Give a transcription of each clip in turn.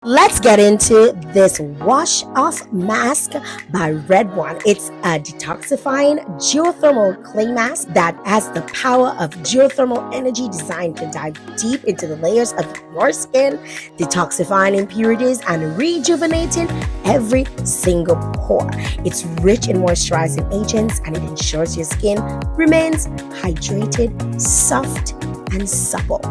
Let's get into this wash off mask by Red One. It's a detoxifying geothermal clay mask that has the power of geothermal energy designed to dive deep into the layers of your skin, detoxifying impurities and rejuvenating every single pore. It's rich in moisturizing agents and it ensures your skin remains hydrated, soft, and supple.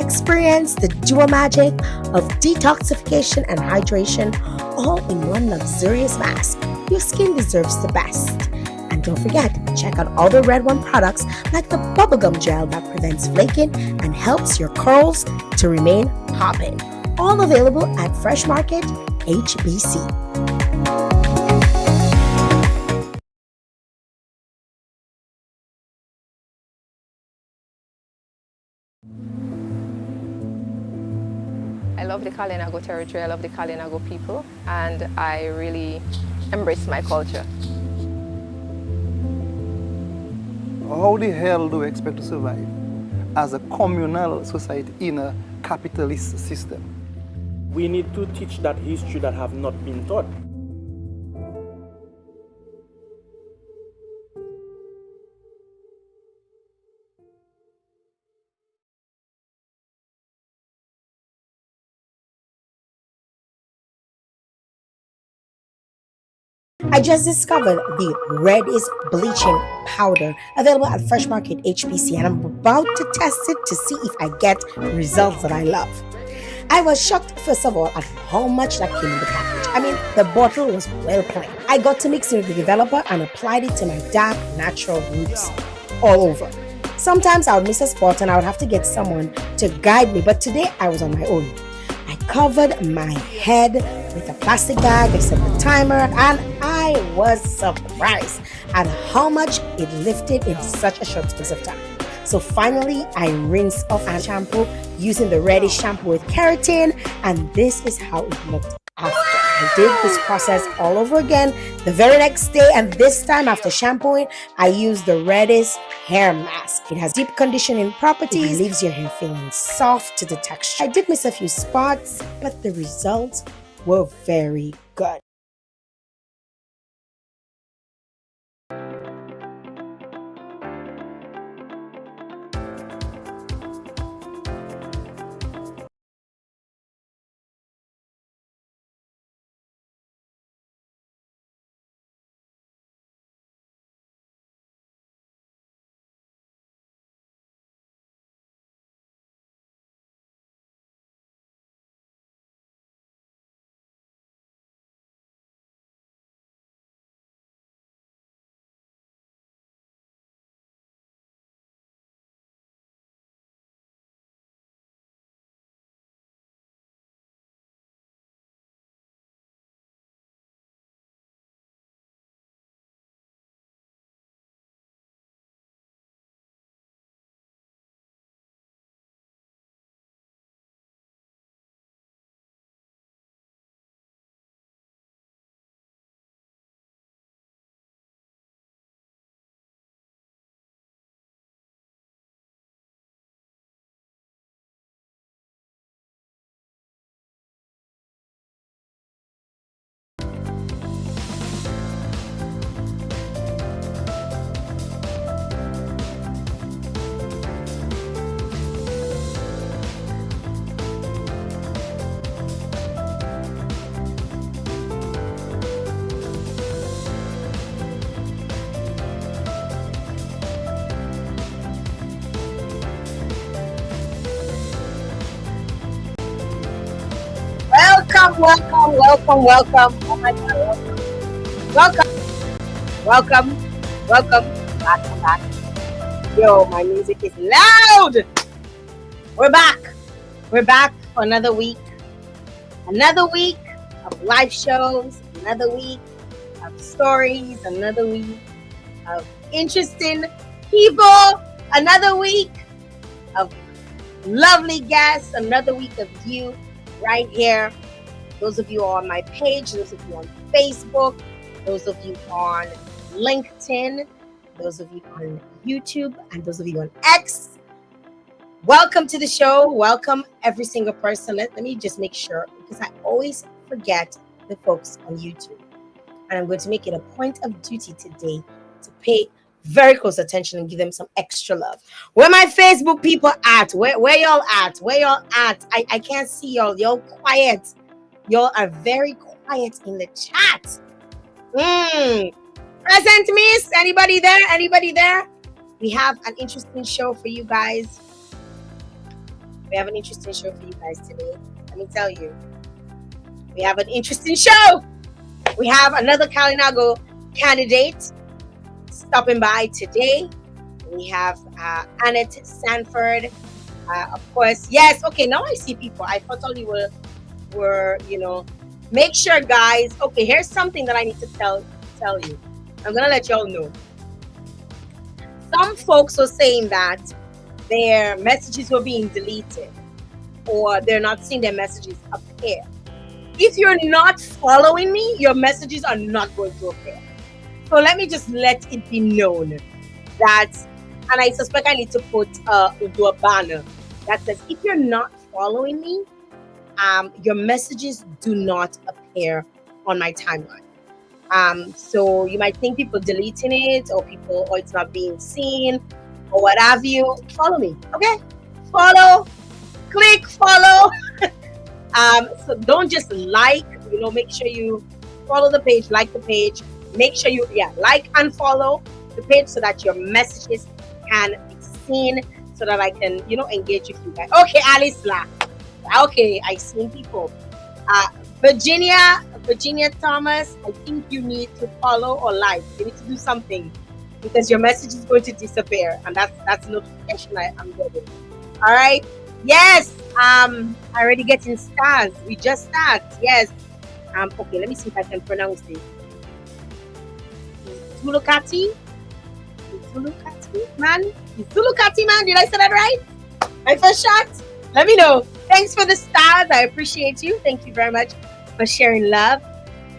Experience the dual magic of detoxification and hydration all in one luxurious mask. Your skin deserves the best. And don't forget, check out all the Red One products like the bubblegum gel that prevents flaking and helps your curls to remain popping. All available at Fresh Market HBC. I love the Kalinago territory, I love the Kalinago people, and I really embrace my culture. How the hell do we expect to survive as a communal society in a capitalist system? We need to teach that history that have not been taught. I just discovered the Red is bleaching powder available at Fresh Market HPC, and I'm about to test it to see if I get results that I love. I was shocked, first of all, at how much that came in the package. I mean, the bottle was well plain. I got to mix it with the developer and applied it to my dark, natural roots all over. Sometimes I would miss a spot and I would have to get someone to guide me, but today I was on my own. I covered my head with a plastic bag, I set the timer, and I was surprised at how much it lifted in such a short space of time. So finally, I rinsed off my shampoo using the Reddish shampoo with keratin, and this is how it looked after. I did this process all over again the very next day, and this time after shampooing, I used the Reddish hair mask. It has deep conditioning properties. It leaves your hair feeling soft to the texture. I did miss a few spots, but the results were very good. Welcome. Oh my God, welcome. Back. Yo, my music is loud. We're back for another week of live shows, another week of stories, another week of interesting people, another week of lovely guests, another week of you right here. Those of you on my page, those of you on Facebook, those of you on LinkedIn, those of you on YouTube, and those of you on X. Welcome to the show. Welcome every single person. Let me just make sure because I always forget the folks on YouTube. And I'm going to make it a point of duty today to pay very close attention and give them some extra love. Where my Facebook people at? Where y'all at? Where y'all at? I can't see y'all. Y'all quiet. Y'all are very quiet in the chat. Present miss. Anybody there? Anybody there? We have an interesting show for you guys. We have an interesting show for you guys today. Let me tell you. We have an interesting show. We have another Kalinago candidate stopping by today. We have Anette Sandford. Of course, yes. Okay, now I see people. I thought all you were, make sure, guys. Okay, here's something that I need to tell you. I'm gonna let y'all know. Some folks were saying that their messages were being deleted or they're not seeing their messages appear. If you're not following me, your messages are not going to appear. So let me just let it be known that, and I suspect I need to do a banner that says, if you're not following me, your messages do not appear on my timeline. So you might think people deleting it or it's not being seen or what have you. Follow me, okay? Follow, click follow. So don't just like, make sure you follow the page, like the page. Make sure you like and follow the page so that your messages can be seen so that I can, engage with you guys. Okay, Alice La. Okay, I seen people. Virginia Thomas, I think you need to follow or like. You need to do something because your message is going to disappear, and that's a notification I'm getting. All right. Yes. Already getting stars. We just start. Yes. Okay. Let me see if I can pronounce this. Zulukati man. Did I say that right? My first shot. Let me know. Thanks for the stars. I appreciate you. Thank you very much for sharing love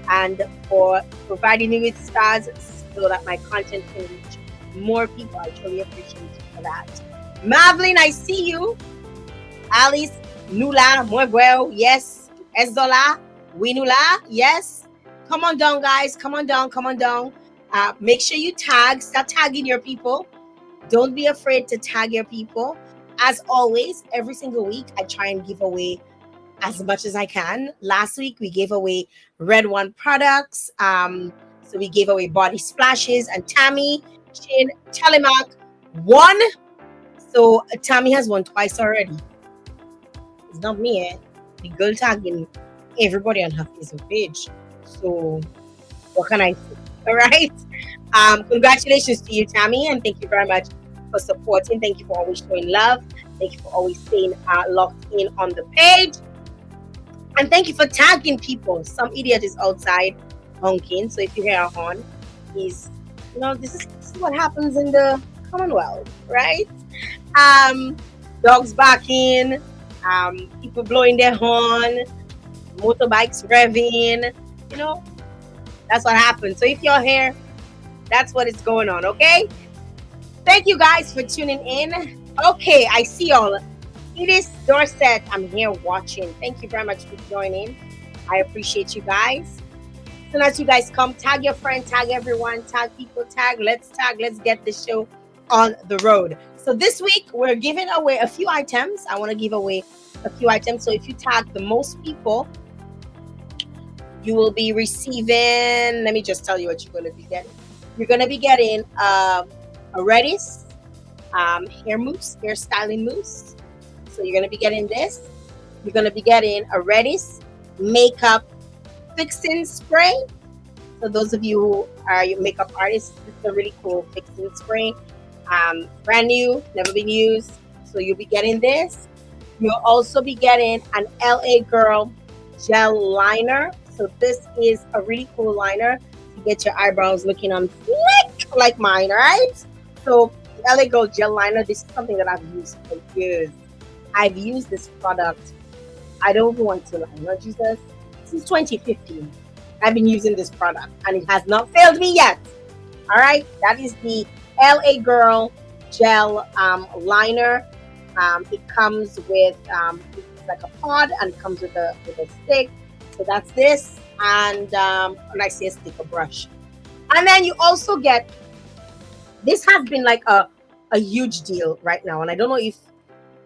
and for providing me with stars so that my content can reach more people. I truly appreciate you for that. Marvelyn, I see you. Alice, Nula, Mueguel, yes. Ezola, Winula, yes. Come on down, guys. Come on down. Make sure you start tagging your people. Don't be afraid to tag your people. As always, every single week, I try and give away as much as I can. Last week, we gave away Red One products. So we gave away body splashes, and Tammy, Chin, Telemark won. So Tammy has won twice already. It's not me, eh? The girl tagging everybody on her Facebook page. So what can I say? All right. Congratulations to you, Tammy, and thank you very much for supporting. Thank you for always showing love. Thank you for always staying locked in on the page. And thank you for tagging people. Some idiot is outside honking. So if you hear a horn, this is what happens in the Commonwealth, right? Dogs barking, people blowing their horn, motorbikes revving, that's what happens. So if you're here, that's what is going on, okay? Thank you guys for tuning in. Okay, I see y'all. It is Dorset. I'm here watching. Thank you very much for joining. I appreciate you guys. As soon as you guys come, tag your friend, tag everyone, tag people, let's get this show on the road. So this week, we're giving away a few items. I want to give away a few items. So if you tag the most people, you will be receiving, let me just tell you what you're going to be getting. You're going to be getting a Redis hair mousse, hair styling mousse. So you're going to be getting this. You're going to be getting a Redis makeup fixing spray. So those of you who are your makeup artists, this is a really cool fixing spray. Brand new, never been used. So you'll be getting this. You'll also be getting an LA Girl gel liner. So this is a really cool liner to get your eyebrows looking on flick like mine, right? So the LA Girl gel liner, this is something that I've used for years. I've used this product, I don't even want to lie, Lord Jesus, since 2015. I've been using this product and it has not failed me yet. All right, that is the LA Girl gel liner. It comes with it's like a pod, and it comes with a stick. So that's this, and when I say a stick, a brush. And then you also get, this has been like a huge deal right now, and I don't know if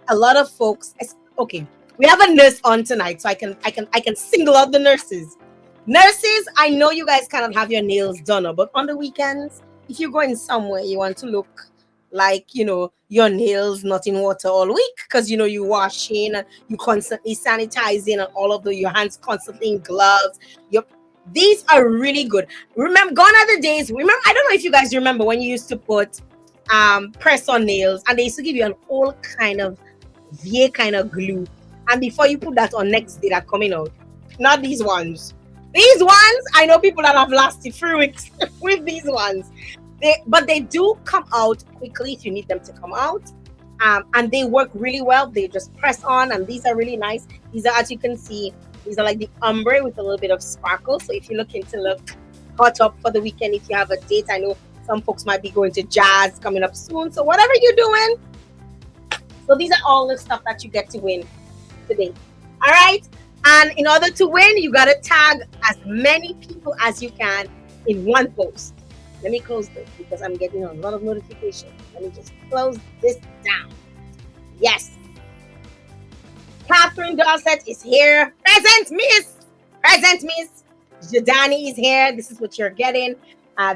a lot of folks. Okay, we have a nurse on tonight, so I can single out the nurses. Nurses, I know you guys cannot have your nails done, but on the weekends, if you're going somewhere, you want to look like your nails not in water all week, because you washing and you constantly sanitizing, and all of your hands constantly in gloves. Your These are really good. Remember, gone are the days. Remember, I don't know if you guys remember when you used to put press on nails, and they used to give you an old kind of VA kind of glue, and before you put that on, next day they're coming out. Not these ones. These ones, I know people that have lasted 3 weeks with these ones. But they do come out quickly if you need them to come out. And they work really well. They just press on, and these are really nice. These are, as you can see, these are like the ombre with a little bit of sparkle. So if you're looking to look hot up for the weekend, if you have a date, I know some folks might be going to jazz coming up soon. So whatever you're doing, so these are all the stuff that you get to win today. All right. And in order to win, you got to tag as many people as you can in one post. Let me close this because I'm getting a lot of notifications. Let me just close this down. Yes. Catherine Dorset is here. Present, Miss. Present, Miss. Jadani is here. This is what you're getting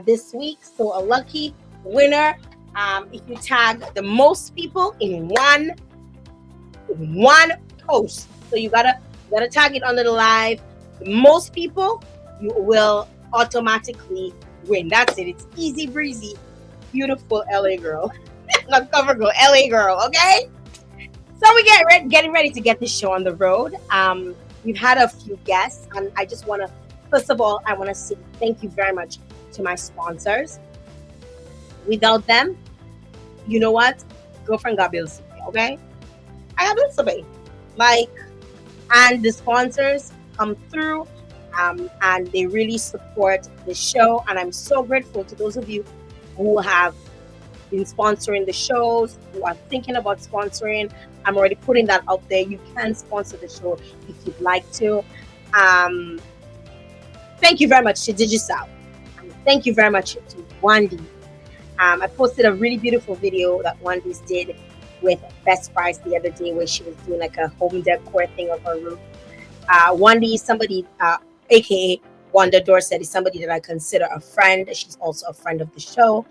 this week. So a lucky winner. If you tag the most people in one post. So you gotta tag it under the live. The most people, you will automatically win. That's it. It's easy breezy. Beautiful LA girl. Not cover girl, LA girl, okay? So we getting ready to get this show on the road. We've had a few guests, and I just want to, first of all, I want to say thank you very much to my sponsors. Without them, you know what? Girlfriend got bills to pay, okay? I got bills to pay. And the sponsors come through, and they really support the show. And I'm so grateful to those of you who have been sponsoring the shows, who are thinking about sponsoring. I'm already putting that out there. You can sponsor the show if you'd like to. Thank you very much to Digicel. Thank you very much to Wandy. I posted a really beautiful video that Wandy's did with Best Price the other day, where she was doing like a home decor thing of her room. Wandy is somebody, aka Wanda Dorset, is somebody that I consider a friend. She's also a friend of the show,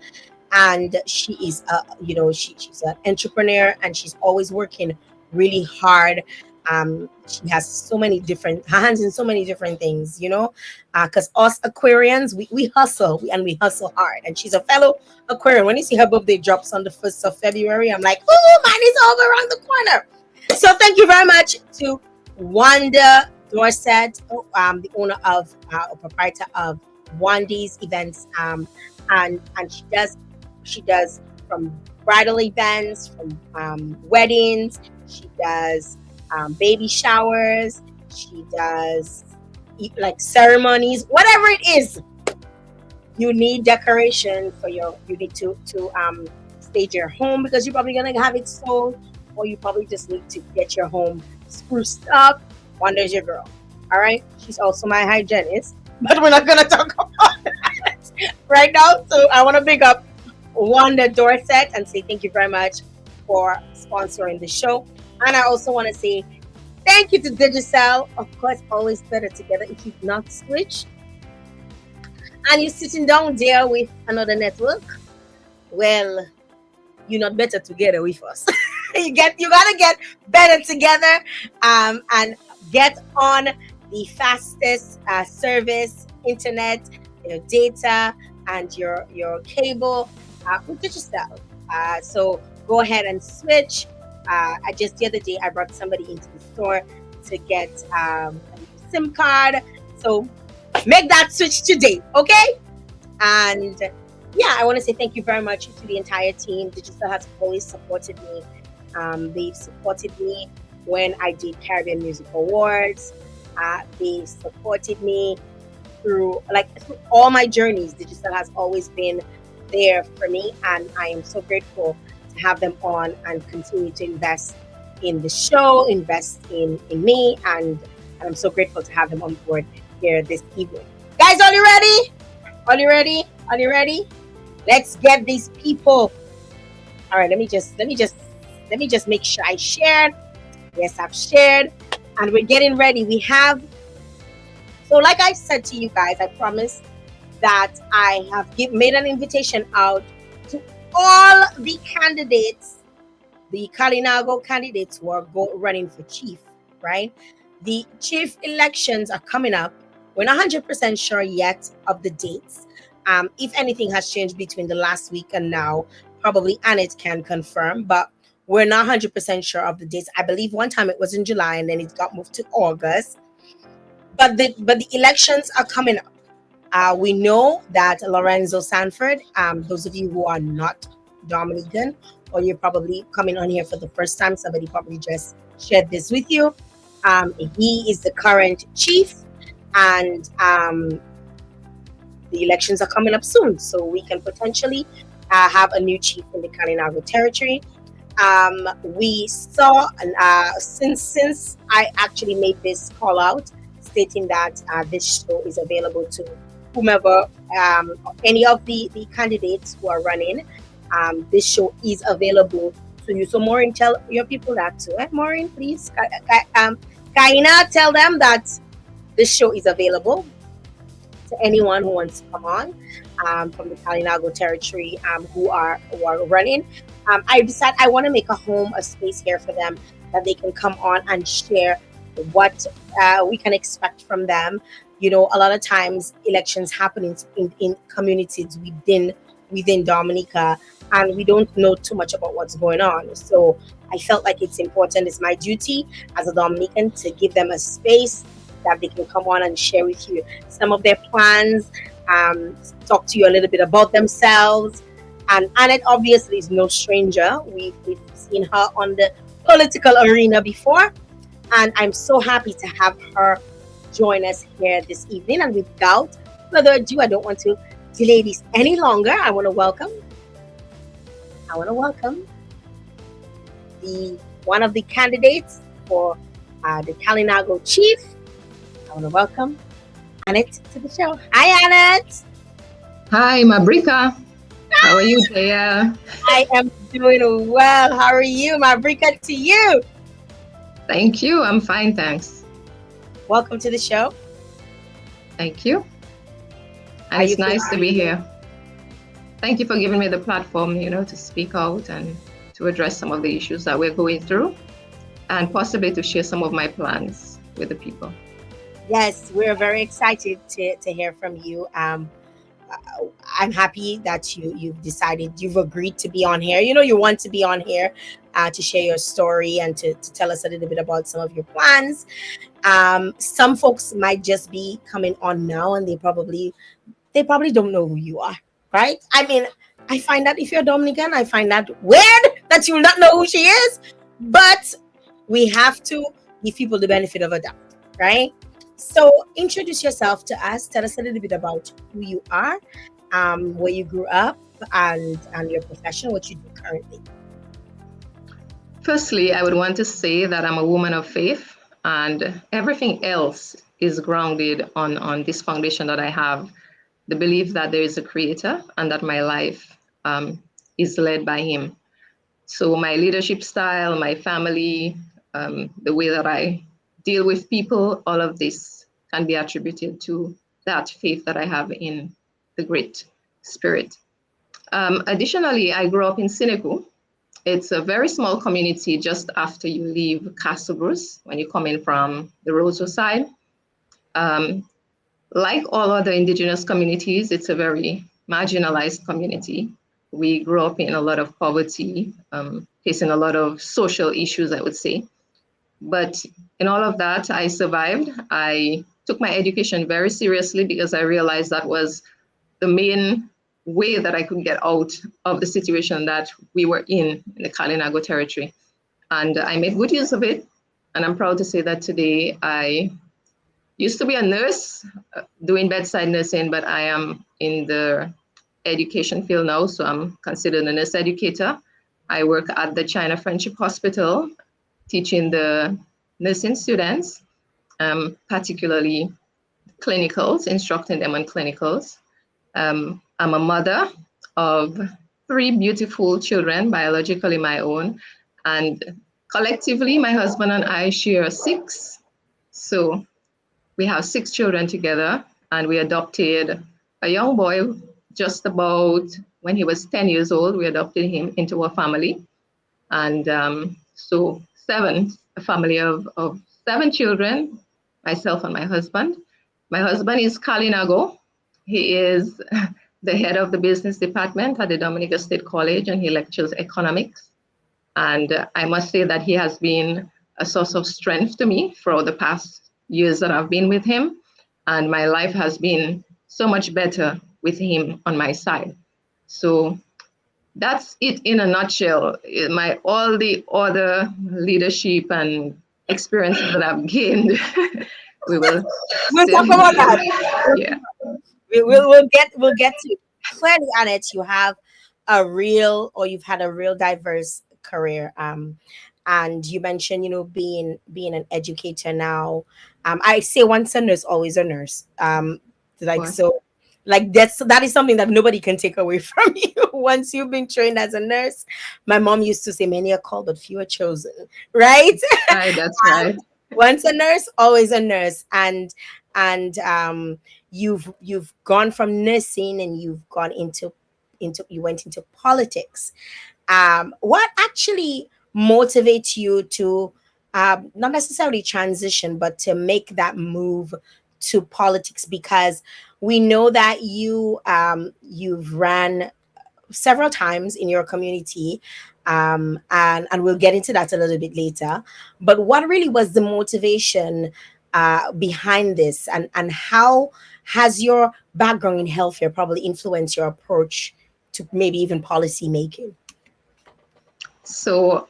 and she is, she's an entrepreneur, and she's always working really hard. She has so many different hands in so many different things, because us Aquarians, we hustle, and we hustle hard. And she's a fellow Aquarian. When you see her birthday drops on the 1st of February, I'm like, oh, mine is over around the corner. So thank you very much to Wanda Dorset, the owner of or proprietor of Wandy's events, and she does from bridal events, from weddings. She does baby showers. She does like ceremonies, whatever it is. You need decoration for you need to stage your home, because you're probably gonna have it sold, or you probably just need to get your home spruced up. Wanda's your girl. All right. She's also my hygienist, but we're not gonna talk about that right now. So I want to big up Wanda Dorset and say thank you very much for sponsoring the show. And I also want to say thank you to Digicel. Of course, always better together. If you've not switched and you're sitting down there with another network, well, you're not better together with us. You gotta get better together, and get on the fastest service, internet, your data, and your cable with Digicel. So go ahead and switch. Just the other day, I brought somebody into the store to get a SIM card. So make that switch today, okay? And yeah, I want to say thank you very much to the entire team. Digicel has always supported me. They've supported me when I did Caribbean Music Awards. They supported me through all my journeys. Digicel has always been there for me, and I am so grateful to have them on and continue to invest in the show, invest in me, and I'm so grateful to have them on board here this evening. Guys, are you ready? Are you ready? Are you ready? Let's get these people. All right, let me just make sure I shared. Yes, I've shared, and we're getting ready. We have, so like I said to you guys, I promised that I have made an invitation out to all the candidates, the Kalinago candidates who are running for chief, right? The chief elections are coming up. We're not 100% sure yet of the dates. If anything has changed between the last week and now, probably Annette can confirm, but we're not 100% sure of the dates. I believe one time it was in July and then it got moved to August. But the elections are coming up. We know that Lorenzo Sanford, those of you who are not Dominican, or you're probably coming on here for the first time, somebody probably just shared this with you. He is the current chief, and the elections are coming up soon, so we can potentially have a new chief in the Kalinago territory. We saw, since I actually made this call out, stating that this show is available to whomever, any of the candidates who are running. This show is available to you. So Maureen, tell your people that too. Maureen, please. Kaina, tell them that this show is available to anyone who wants to come on from the Kalinago territory, who are running. I decided I want to make a space here for them that they can come on and share what we can expect from them. You know, a lot of times elections happen in communities within Dominica, and we don't know too much about what's going on. So I felt like it's important, it's my duty as a Dominican to give them a space that they can come on and share with you some of their plans, talk to you a little bit about themselves. And Annette obviously is no stranger. We've seen her on the political arena before, and I'm so happy to have her join us here this evening. And without further ado, I don't want to delay this any longer. I want to welcome the one of the candidates for the Kalinago chief. I want to welcome Annette to the show. Hi, Annette. Hi, Mabrika. How are you, Jael? I am doing well. How are you, Mabrika? To you. Thank you. I'm fine, thanks. Welcome to the show. Thank you. And it's nice to be here. Thank you for giving me the platform, to speak out and to address some of the issues that we're going through, and possibly to share some of my plans with the people. Yes, we're very excited to hear from you. I'm happy that you've agreed to be on here. You want to be on here to share your story and to tell us a little bit about some of your plans. Some folks might just be coming on now and they probably don't know who you are, right? I mean, I find that if you're Dominican, I find that weird that you will not know who she is, but we have to give people the benefit of a doubt, right? So introduce yourself to us. Tell us a little bit about who you are, where you grew up, and your profession, what you do currently. Firstly, I would want to say that I'm a woman of faith, and everything else is grounded on this foundation that I have, the belief that there is a creator and that my life is led by him. So my leadership style, my family, the way that I deal with people, all of this can be attributed to that faith that I have in the Great Spirit. Additionally, I grew up in Senegal. It's a very small community just after you leave Castle Bruce, when you come in from the Roseau side. Like all other indigenous communities, it's a very marginalized community. We grew up in a lot of poverty, facing a lot of social issues, I would say. But in all of that, I survived. I took my education very seriously because I realized that was the main way that I could get out of the situation that we were in the Kalinago territory. And I made good use of it. And I'm proud to say that today I used to be a nurse doing bedside nursing, but I am in the education field now. So I'm considered a nurse educator. I work at the China Friendship Hospital, teaching the nursing students, particularly clinicals, instructing them on clinicals. I'm a mother of 3 beautiful children, biologically my own, and collectively, my husband and I share 6. So we have 6 children together, and we adopted a young boy just about when he was 10 years old. We adopted him into our family. And so a family of 7 children, myself and my husband. My husband is Kalinago. He is the head of the business department at the Dominica State College, and he lectures economics. And I must say that he has been a source of strength to me for the past years that I've been with him. And my life has been so much better with him on my side. So that's it in a nutshell. All the other leadership and experiences that I've gained, we will We'll still talk about that. yeah. We'll get to it. Clearly, Annette, you've had a real diverse career. And you mentioned, being an educator now. I say once a nurse, always a nurse. Like so, like that is something that nobody can take away from you once you've been trained as a nurse. My mom used to say, "Many are called, but few are chosen." Right? Right, that's right. Once a nurse, always a nurse. And you've gone from nursing and you've gone you went into politics. What actually motivates you to not necessarily transition, but to make that move to politics? Because we know that you've ran several times in your community, and we'll get into that a little bit later. But what really was the motivation behind this, and how has your background in healthcare probably influenced your approach to maybe even policy making? So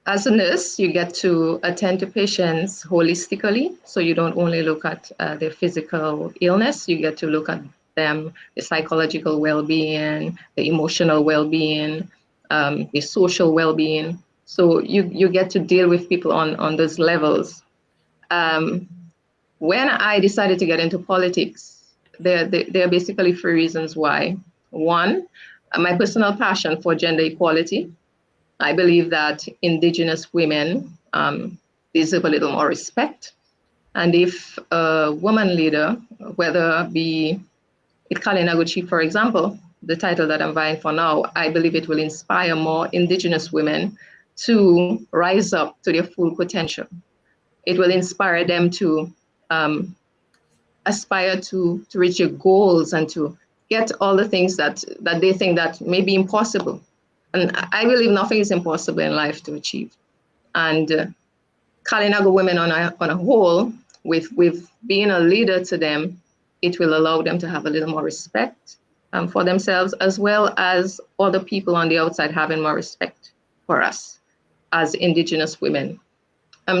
as a nurse, you get to attend to patients holistically. So you don't only look at their physical illness, you get to look at them, the psychological well-being, the emotional well-being, the social well-being. So you get to deal with people on those levels. When I decided to get into politics, there are basically 3 reasons why. One, my personal passion for gender equality. I believe that Indigenous women deserve a little more respect. And if a woman leader, whether be it Kalinago Chief, for example, the title that I'm vying for now, I believe it will inspire more Indigenous women to rise up to their full potential. It will inspire them to aspire to reach their goals and to get all the things that they think that may be impossible. And I believe nothing is impossible in life to achieve. And Kalinago women on a whole, with being a leader to them, it will allow them to have a little more respect for themselves, as well as other people on the outside having more respect for us as Indigenous women.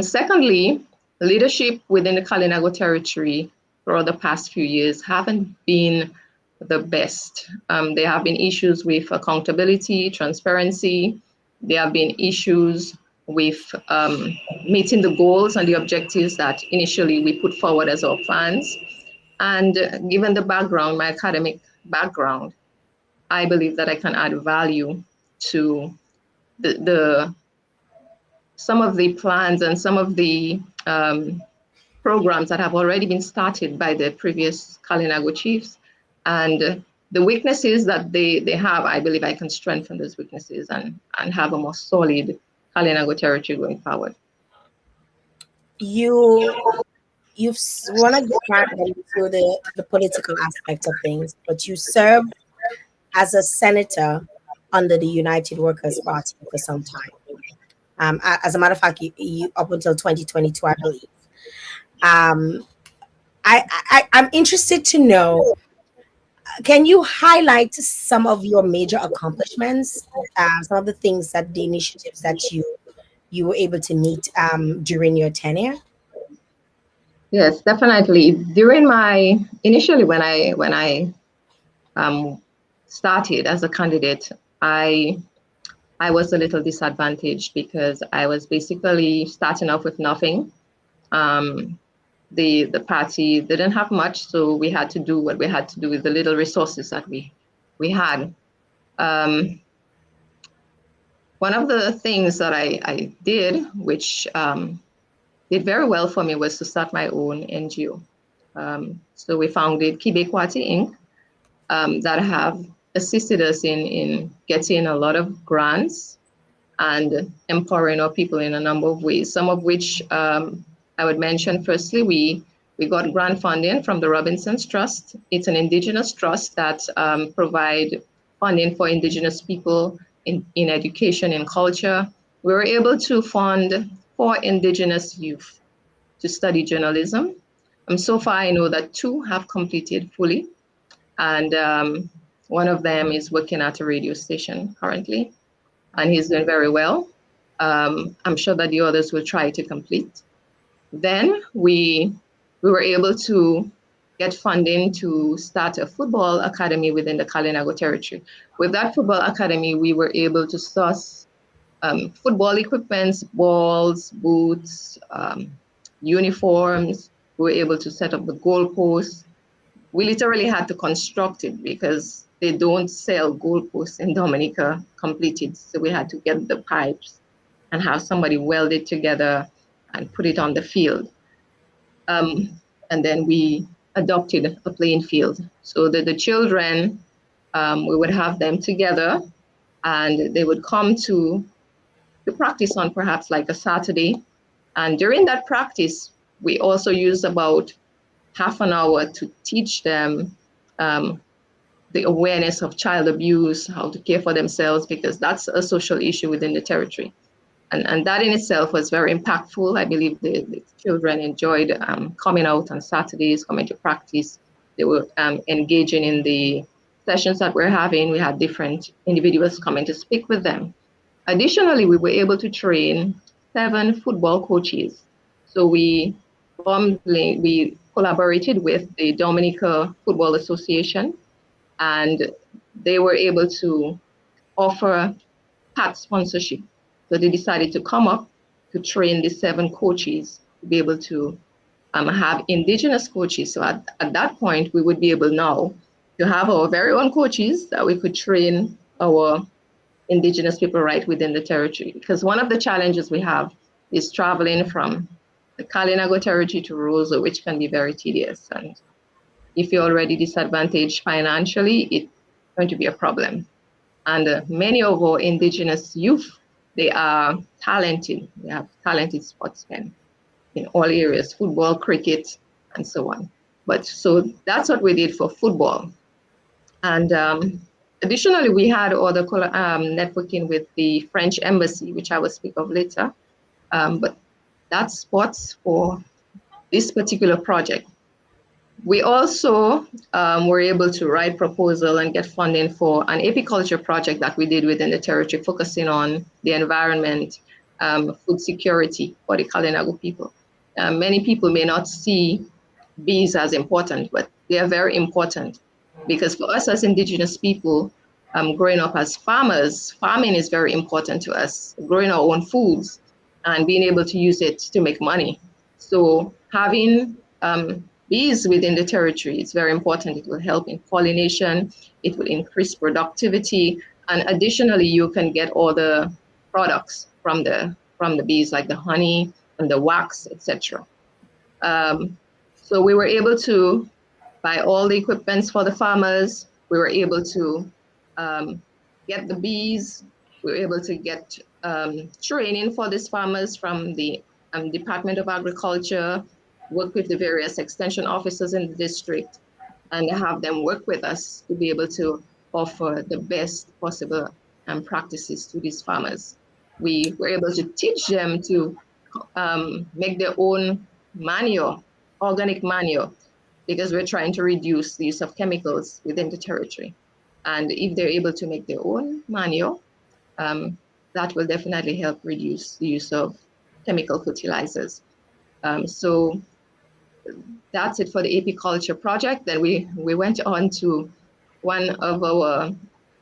Secondly, leadership within the Kalinago territory for the past few years haven't been the best. There have been issues with accountability, transparency. There have been issues with meeting the goals and the objectives that initially we put forward as our plans. And given the background, my academic background, I believe that I can add value to the some of the plans and some of the programs that have already been started by the previous Kalinago chiefs. And the weaknesses that they have, I believe I can strengthen those weaknesses and have a more solid Kalinago territory going forward. You've want to get back into the political aspect of things, but you served as a senator under the United Workers Party for some time. As a matter of fact, you up until 2022, I believe. I'm interested to know. Can you highlight some of your major accomplishments, some of the things that the initiatives that you were able to meet during your tenure? Yes, definitely. During initially when I started as a candidate, I I was a little disadvantaged because I was basically starting off with nothing. The party didn't have much, so we had to do what we had to do with the little resources that we had. One of the things that I did, which did very well for me, was to start my own NGO. So we founded Kibekwati Inc. That have assisted us in getting a lot of grants and empowering our people in a number of ways, some of which I would mention. Firstly, we got grant funding from the Robinson's Trust. It's an Indigenous trust that provide funding for Indigenous people in education and culture. We were able to fund 4 Indigenous youth to study journalism. So far, I know that 2 have completed fully, and one of them is working at a radio station currently, and he's doing very well. I'm sure that the others will try to complete. Then we were able to get funding to start a football academy within the Kalinago territory. With that football academy, we were able to source football equipments, balls, boots, uniforms. We were able to set up the goalposts. We literally had to construct it because they don't sell goalposts in Dominica completed. So we had to get the pipes and have somebody weld it together and put it on the field. And then we adopted a playing field so that the children, we would have them together and they would come to practice on perhaps like a Saturday. And during that practice, we also used about half an hour to teach them the awareness of child abuse, how to care for themselves, because that's a social issue within the territory. And that in itself was very impactful. I believe the children enjoyed coming out on Saturdays, coming to practice. They were engaging in the sessions that we're having. We had different individuals coming to speak with them. Additionally, we were able to train 7 football coaches. So we collaborated with the Dominica Football Association, and they were able to offer hat sponsorship. So they decided to come up to train the 7 coaches to be able to have Indigenous coaches. So at that point, we would be able now to have our very own coaches that we could train our Indigenous people right within the territory. Because one of the challenges we have is traveling from the Kalinago territory to Roseau, which can be very tedious. And if you're already disadvantaged financially, it's going to be a problem. And many of our Indigenous youth, they are talented. They have talented sportsmen in all areas, football, cricket, and so on. But so that's what we did for football. And additionally, we had other networking with the French embassy, which I will speak of later. But that's sports for this particular project. We also were able to write proposal and get funding for an apiculture project that we did within the territory, focusing on the environment, food security for the Kalinago people. Many people may not see bees as important, but they are very important because for us as Indigenous people, growing up as farmers, farming is very important to us, growing our own foods and being able to use it to make money. So having bees within the territory is very important. It will help in pollination, it will increase productivity, and additionally, you can get all the products from the bees, like the honey and the wax, etc. So we were able to buy all the equipments for the farmers. We were able to get the bees. We were able to get training for these farmers from the Department of Agriculture, work with the various extension officers in the district, and have them work with us to be able to offer the best possible practices to these farmers. We were able to teach them to make their own manure, organic manure, because we're trying to reduce the use of chemicals within the territory. And if they're able to make their own manure, that will definitely help reduce the use of chemical fertilizers. So that's it for the apiculture project. Then we went on to one of our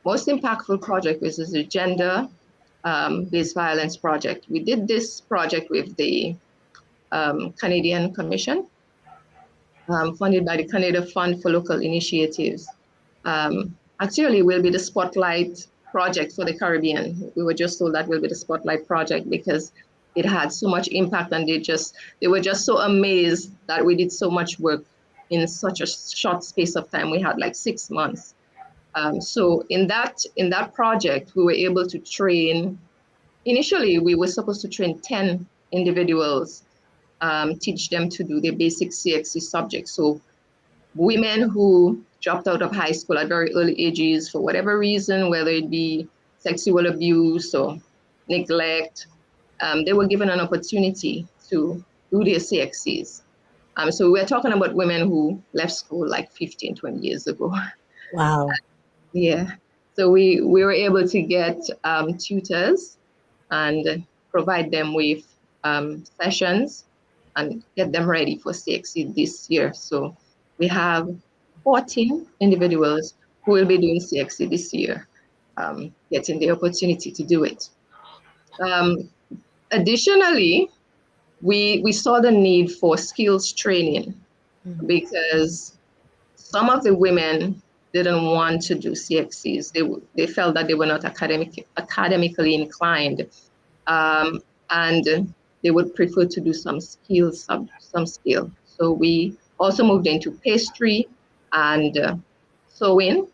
most impactful projects, which is the gender based violence project. We did this project with the Canadian Commission, funded by the Canada Fund for Local Initiatives. Actually, will be the spotlight project for the Caribbean. We were just told that will be the spotlight project because it had so much impact, and they were just so amazed that we did so much work in such a short space of time. We had like 6 months. So in that project, we were able to train. Initially, we were supposed to train 10 individuals, teach them to do the basic CXC subjects. So women who dropped out of high school at very early ages for whatever reason, whether it be sexual abuse or neglect, they were given an opportunity to do their CXCs. So we're talking about women who left school like 15, 20 years ago. Wow. Yeah. So we were able to get tutors and provide them with sessions and get them ready for CXC this year. So we have 14 individuals who will be doing CXC this year, getting the opportunity to do it. Additionally, we saw the need for skills training because some of the women didn't want to do CXCs. They felt that they were not academically inclined, and they would prefer to do some skill. So we also moved into pastry and sewing,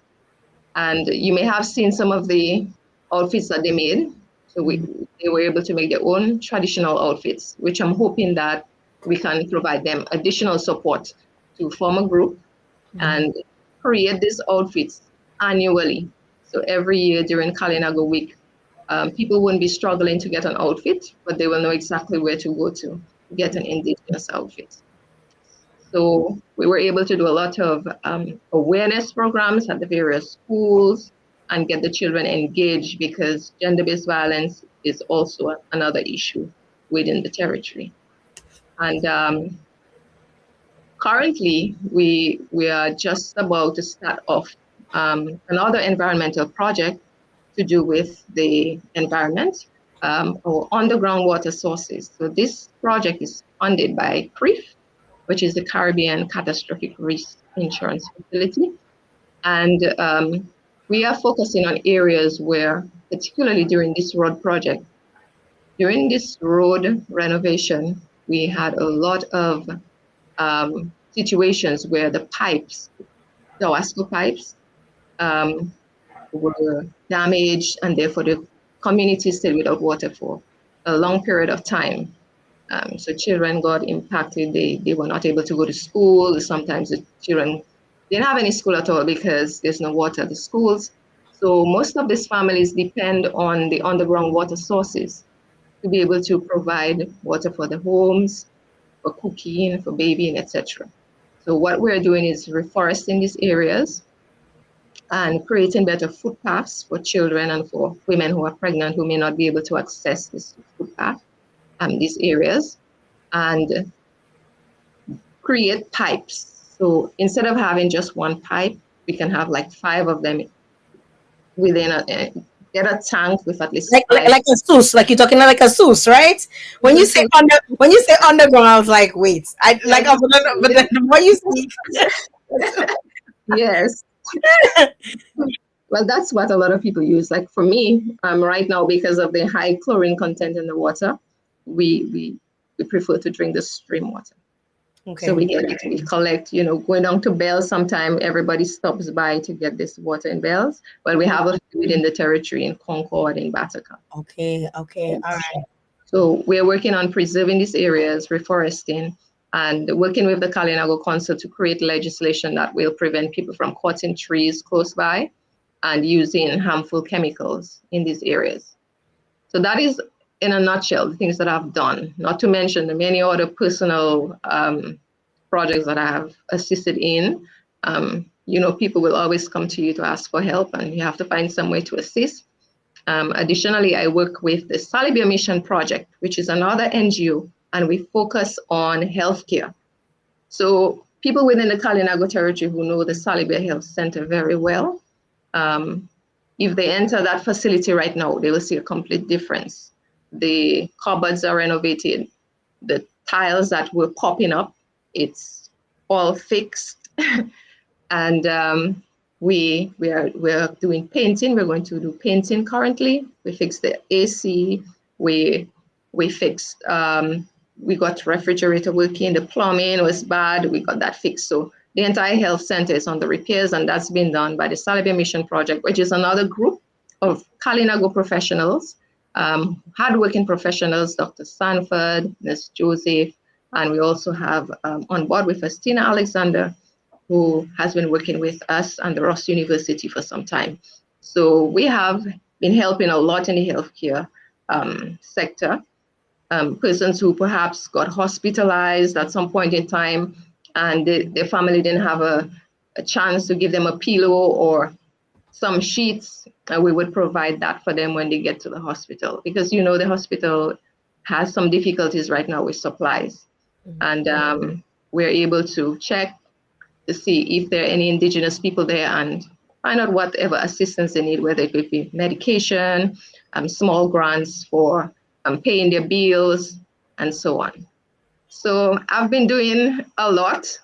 and you may have seen some of the outfits that they made. So they were able to make their own traditional outfits, which I'm hoping that we can provide them additional support to form a group and create these outfits annually. So every year during Kalinago week, people won't be struggling to get an outfit, but they will know exactly where to go to get an indigenous outfit. So we were able to do a lot of awareness programs at the various schools and get the children engaged because gender-based violence is also another issue within the territory. And currently, we are just about to start off another environmental project to do with the environment or underground water sources. So this project is funded by CRIF, which is the Caribbean Catastrophic Risk Insurance Facility. And we are focusing on areas where, particularly during this road project, during this road renovation, we had a lot of situations where the pipes, the Wasco pipes, were damaged, and therefore the community stayed without water for a long period of time. So children got impacted. They were not able to go to school. Sometimes the children didn't have any school at all because there's no water at the schools. So most of these families depend on the underground water sources to be able to provide water for the homes, for cooking, for bathing, etc. So what we're doing is reforesting these areas and creating better footpaths for children and for women who are pregnant who may not be able to access this footpath, these areas, and create pipes. So instead of having just one pipe, we can have like 5 of them within get a tank with at least like a source, like you're talking like a source, right? When you say underground, I was like, wait, but then what you see, Yes. Well, that's what a lot of people use. Like for me, right now, because of the high chlorine content in the water, we prefer to drink the stream water. okay. So we collect, going down to Bells sometime, everybody stops by to get this water in Bells. But we have a few within the territory in Concord, in Bataca. Okay, all right. So we're working on preserving these areas, reforesting, and working with the Kalinago Council to create legislation that will prevent people from cutting trees close by and using harmful chemicals in these areas. So that is, in a nutshell, the things that I've done, not to mention the many other personal projects that I have assisted in. People will always come to you to ask for help, and you have to find some way to assist. Additionally, I work with the Salibia Mission Project, which is another NGO, and we focus on healthcare. So people within the Kalinago territory who know the Salibia Health Center very well, If they enter that facility right now, they will see a complete difference. The cupboards are renovated. The tiles that were popping up, it's all fixed. And we're doing painting. We're going to do painting currently. We fixed the AC. We fixed. We got refrigerator working. The plumbing was bad. We got that fixed. So the entire health center is on the repairs, and that's been done by the Salabia Mission Project, which is another group of Kalinago professionals, hardworking professionals, Dr. Sandford, Ms. Joseph, and we also have on board with us Tina Alexander, who has been working with us and the Ross University for some time. So we have been helping a lot in the healthcare sector. Persons who perhaps got hospitalized at some point in time and their family didn't have a chance to give them a pillow or some sheets, we would provide that for them when they get to the hospital, because the hospital has some difficulties right now with supplies. And we're able to check to see if there are any indigenous people there and find out whatever assistance they need, whether it could be medication, small grants for paying their bills, and so on. So I've been doing a lot,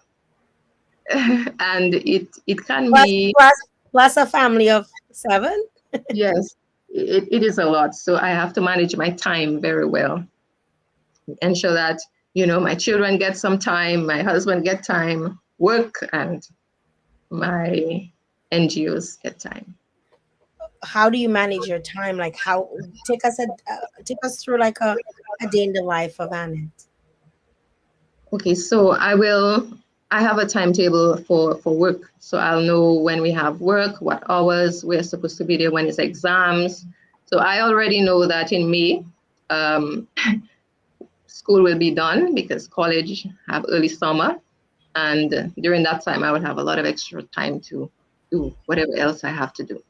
and it can Plus, be, plus a family of 7. yes, it is a lot. So I have to manage my time very well, ensure that, my children get some time, my husband get time, work, and my NGOs get time. How do you manage your time? Like, how take take us through like a day in the life of Annette. Okay, so I have a timetable for work. So I'll know when we have work, what hours we're supposed to be there, when it's exams. So I already know that in May, school will be done because college have early summer. And during that time, I would have a lot of extra time to do whatever else I have to do.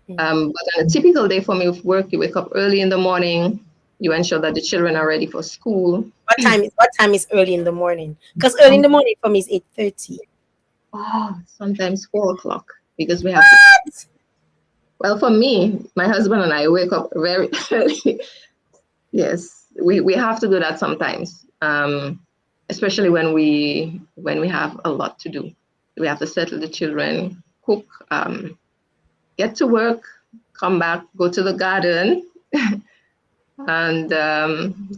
But on a typical day for me with work, you wake up early in the morning, you ensure that the children are ready for school. What time is early in the morning? Because early in the morning for me is 8:30. Oh, sometimes 4 o'clock because we have to. Well, for me, my husband and I wake up very early. Yes, we have to do that sometimes, especially when we have a lot to do. We have to settle the children, cook, get to work, come back, go to the garden, and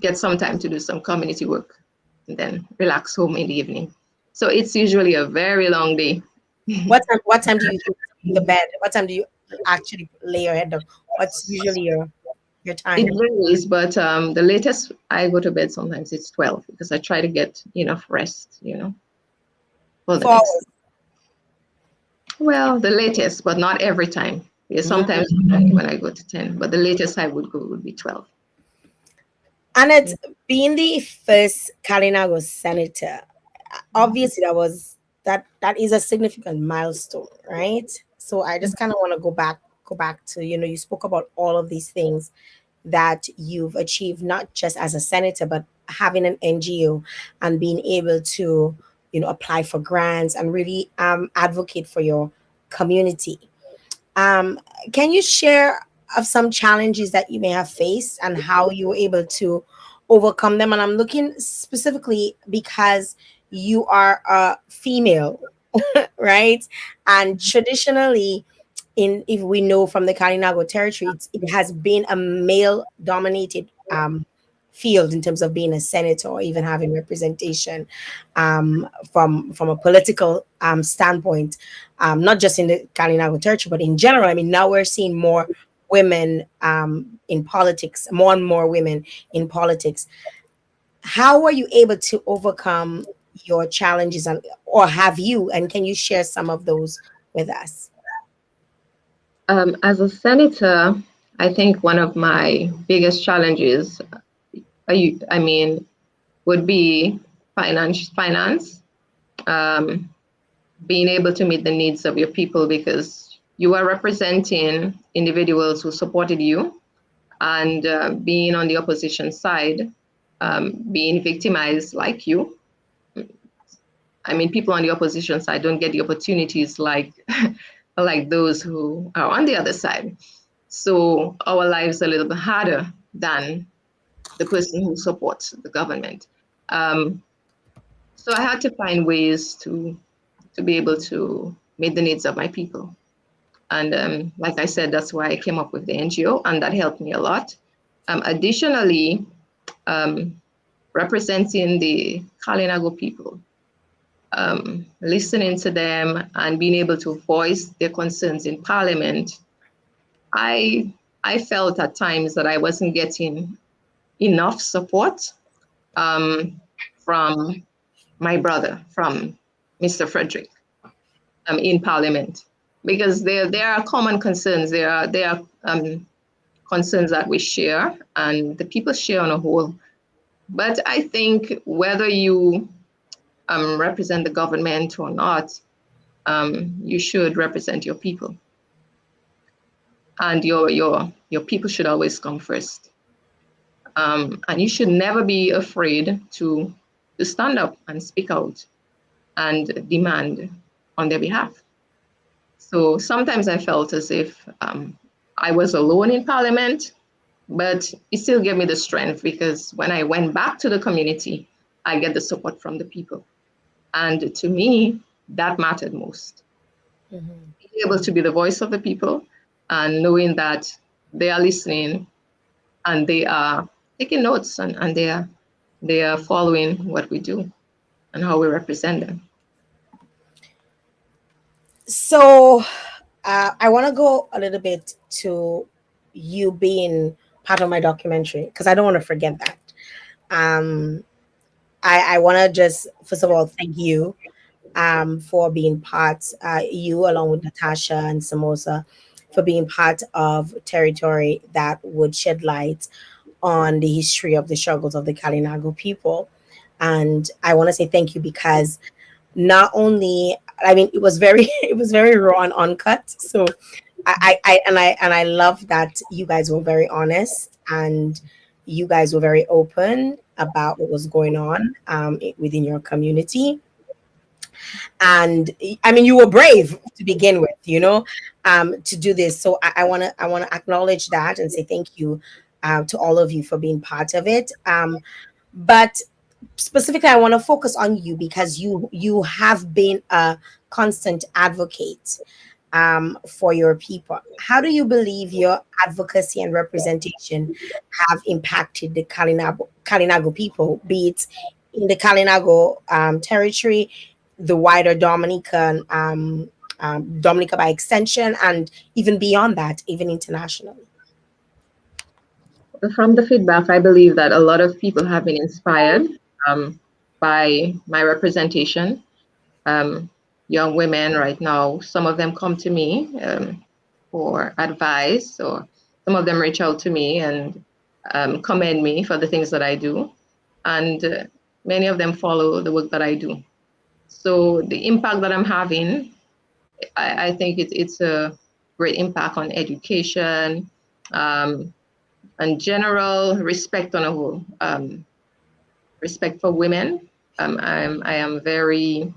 get some time to do some community work, and then relax home in the evening. So it's usually a very long day. What time do you go to the bed? What time do you actually lay your head down? What's usually your time? It varies, but the latest I go to bed sometimes it's 12 because I try to get enough rest, for the 4 next. hours. Well, the latest, but not every time. Yeah, sometimes when I go to 10, but the latest I would go would be 12. Annette, being the first Kalinago senator, obviously that is a significant milestone, right? So I just kind of want to go back to, you spoke about all of these things that you've achieved, not just as a senator, but having an NGO and being able to, apply for grants and really advocate for your community. Um, can you share of some challenges that you may have faced and how you were able to overcome them? And I'm looking specifically because you are a female, right? And traditionally, if we know from the Kalinago territory, it has been a male dominated field in terms of being a senator or even having representation from a political standpoint, not just in the Kalinago territory, but in general. I mean, now we're seeing more women in politics, more and more women in politics. How were you able to overcome your challenges, or have you? And can you share some of those with us? As a senator, I think one of my biggest challenges, would be finance, being able to meet the needs of your people because you are representing individuals who supported you, and being on the opposition side, being victimized like you. I mean, people on the opposition side don't get the opportunities like like those who are on the other side. So our lives are a little bit harder than the person who supports the government. Um, so I had to find ways to be able to meet the needs of my people. And like I said, that's why I came up with the NGO, and that helped me a lot. Additionally, um, representing the Kalinago people, listening to them and being able to voice their concerns in Parliament, I I felt at times that I wasn't getting enough support um, from my brother, from Mr. Frederick, in Parliament, because there are common concerns. There are concerns that we share, and the people share on a whole. But I think whether you represent the government or not, you should represent your people, and your people should always come first. And you should never be afraid to stand up and speak out and demand on their behalf. So sometimes I felt as if I was alone in Parliament, but it still gave me the strength, because when I went back to the community, I get the support from the people. And to me, that mattered most. Being able to be the voice of the people and knowing that they are listening and they are taking notes, and they are following what we do and how we represent them. So I want to go a little bit to you being part of my documentary because I don't want to forget that. Um, I want to just, first of all, thank you for being part, you along with Natasha and Samosa, for being part of territory that would shed light on the history of the struggles of the Kalinago people. And I want to say thank you because not only, I mean, it was very it was very raw and uncut. So I love that you guys were very honest and you guys were very open about what was going on within your community. And I mean, you were brave to begin with, to do this. So I want to acknowledge that and say thank you to all of you for being part of it. But specifically, I want to focus on you because you have been a constant advocate for your people. How do you believe your advocacy and representation have impacted the Kalinago people, be it in the Kalinago territory, the wider Dominica by extension, and even beyond that, even internationally? From the feedback, I believe that a lot of people have been inspired um, by my representation. Um, Young women right now, some of them come to me for advice, or some of them reach out to me and commend me for the things that I do. And many of them follow the work that I do. So the impact that I'm having, I think it's a great impact on education, um, and general respect on a whole, respect for women. I am very,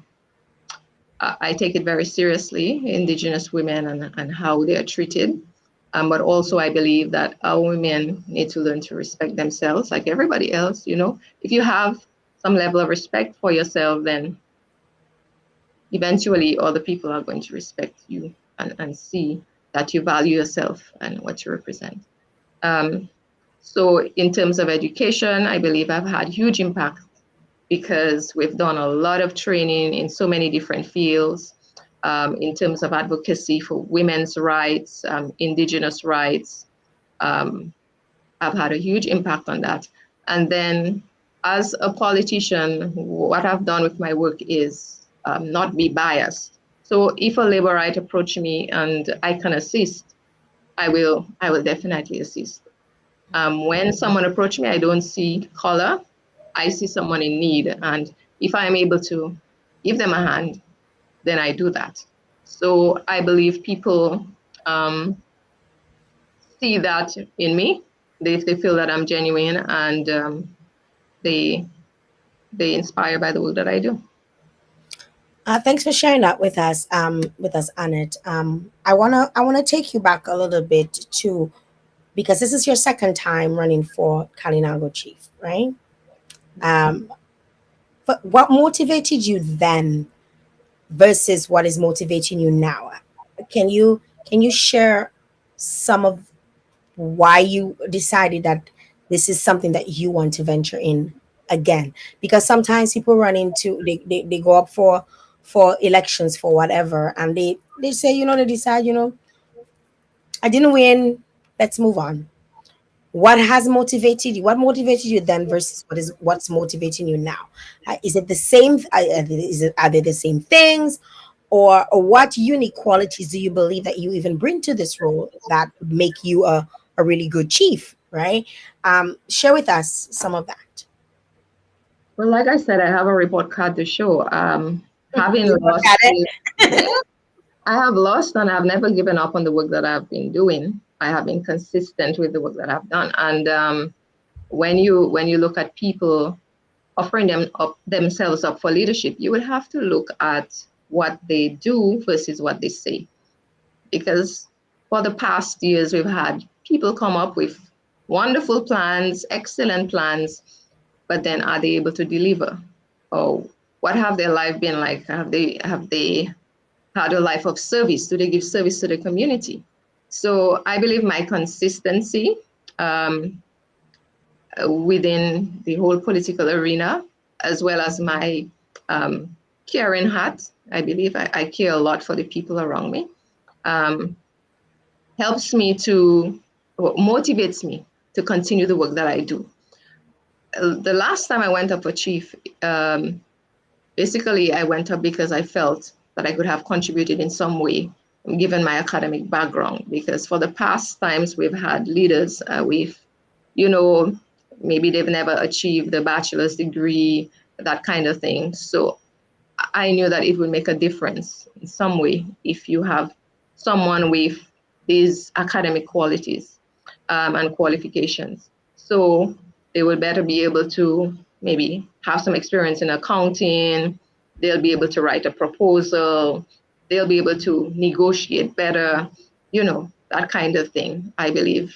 I take it very seriously, Indigenous women and how they are treated. But also, I believe that our women need to learn to respect themselves like everybody else. If you have some level of respect for yourself, then eventually other people are going to respect you and see that you value yourself and what you represent. Um, so in terms of education, I believe I've had huge impact because we've done a lot of training in so many different fields, in terms of advocacy for women's rights, Indigenous rights. Um, I've had a huge impact on that. And then as a politician, what I've done with my work is not be biased. So if a labor right approach me and I can assist, I will definitely assist. When someone approach me, I don't see color. I see someone in need. And if I'm able to give them a hand, then I do that. So I believe people um, see that in me. They feel that I'm genuine, and they they inspire by the work that I do. Thanks for sharing that with us, Annette. I wanna take you back a little bit too, because this is your second time running for Kalinago chief, right? Um, but what motivated you then versus what is motivating you now? Can you share some of why you decided that this is something that you want to venture in again? Because sometimes people run into they go up for elections for whatever, and they say, they decide, I didn't win, let's move on. What motivated you then versus what's motivating you now? Is it the same? Are they the same things, or what unique qualities do you believe that you even bring to this role that would make you a really good chief, right? Share with us some of that. Well, like I said, I have a report card to show. Having You look lost, at it. yeah, I have lost, and I've never given up on the work that I've been doing. I have been consistent with the work that I've done. And when you look at people offering themselves up for leadership, you would have to look at what they do versus what they say. Because for the past years, we've had people come up with wonderful plans, excellent plans, but then are they able to deliver? Or what have their life been like? Have they had a life of service? Do they give service to the community? So I believe my consistency um, within the whole political arena, as well as my caring heart. I believe I care a lot for the people around me. Um, Helps me to, motivates me to continue the work that I do. The last time I went up for chief, basically I went up because I felt that I could have contributed in some way, given my academic background. Because for the past times we've had leaders, you know, maybe they've never achieved a bachelor's degree, that kind of thing. So I knew that it would make a difference in some way if you have someone with these academic qualities and qualifications. So they will better be able to maybe have some experience in accounting. They'll be able to write a proposal. They'll be able to negotiate better, that kind of thing. I believe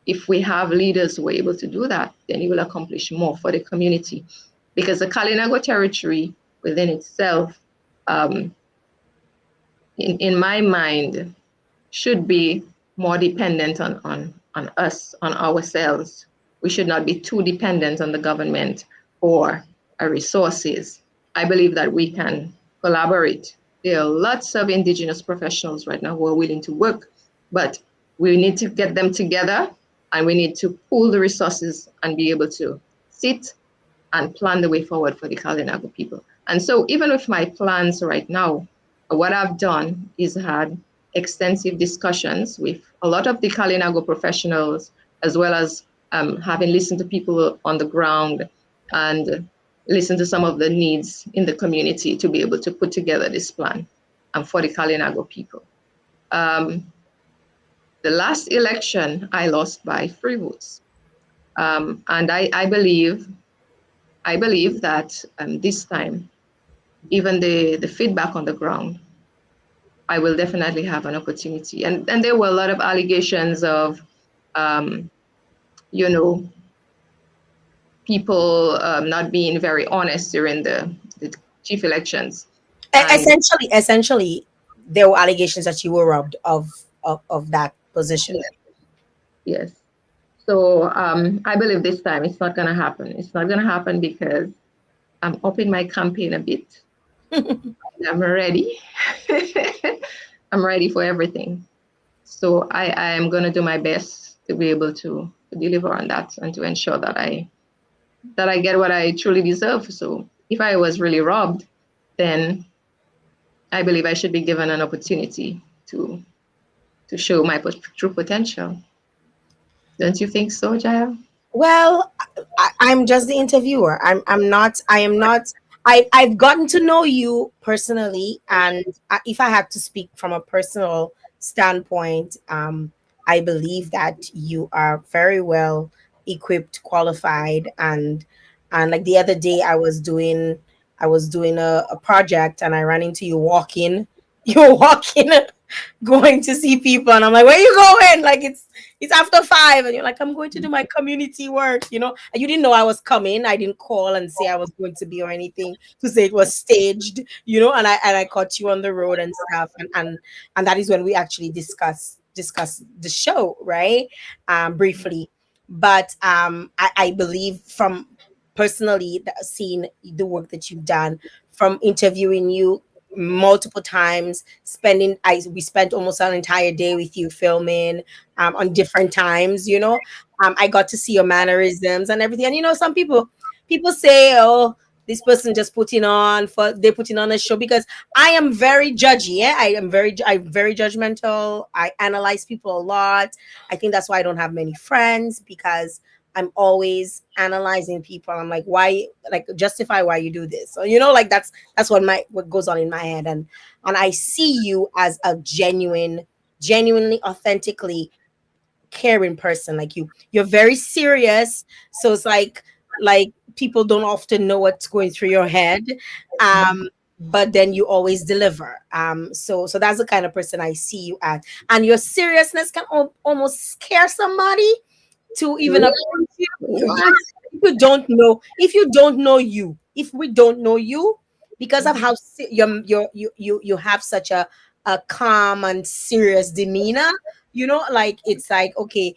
if we have leaders who are able to do that, then you will accomplish more for the community. Because the Kalinago territory within itself, um, in my mind, should be more dependent on us, on ourselves. We should not be too dependent on the government for our resources. I believe that we can collaborate. There are lots of Indigenous professionals right now who are willing to work, but we need to get them together and we need to pool the resources and be able to sit and plan the way forward for the Kalinago people. And so, even with my plans right now, what I've done is had extensive discussions with a lot of the Kalinago professionals, as well as having listened to people on the ground and listen to some of the needs in the community to be able to put together this plan for the Kalinago people. Um, the last election, I lost by 3 votes. And I believe that this time, given the feedback on the ground, I will definitely have an opportunity. And there were a lot of allegations of, um, you know, people not being very honest during the chief elections. And Essentially, there were allegations that you were robbed of that position. yes, yes. So I believe this time it's not going to happen. It's not going to happen because I'm upping my campaign a bit. I'm ready. I'm ready for everything. So I am going to do my best to be able to deliver on that and to ensure that I get what I truly deserve. So if I was really robbed, then I believe I should be given an opportunity to show my true potential. Don't you think so, Jael? Well, I'm just the interviewer. I'm not. I am not. I've gotten to know you personally, and if I had to speak from a personal standpoint, I believe that you are very well equipped, qualified, and like the other day, I was doing I was doing a project and I ran into you walking. You were walking, going to see people, and I'm like, "Where you going?" Like it's after 5, and you're like, "I'm going to do my community work." And you didn't know I was coming. I didn't call and say I was going to be or anything to say it was staged. And I caught you on the road and stuff, and that is when we actually discuss the show, right? Briefly, but I believe from personally seeing the work that you've done, from interviewing you multiple times, we spent almost an entire day with you filming on different times. I got to see your mannerisms and everything. And some people say, oh, this person just they're putting on a show, because I am very judgy. Yeah, I'm very judgmental. I analyze people a lot. I think that's why I don't have many friends, because I'm always analyzing people. I'm like, why? Like, justify why you do this. So like that's what goes on in my head, and I see you as a genuinely, authentically caring person. Like you're very serious. So it's like people don't often know what's going through your head. But then you always deliver. So that's the kind of person I see you as, and your seriousness can almost scare somebody to even approach you. Yeah, if we don't know you, because of how you have such a calm and serious demeanor, like it's like, okay,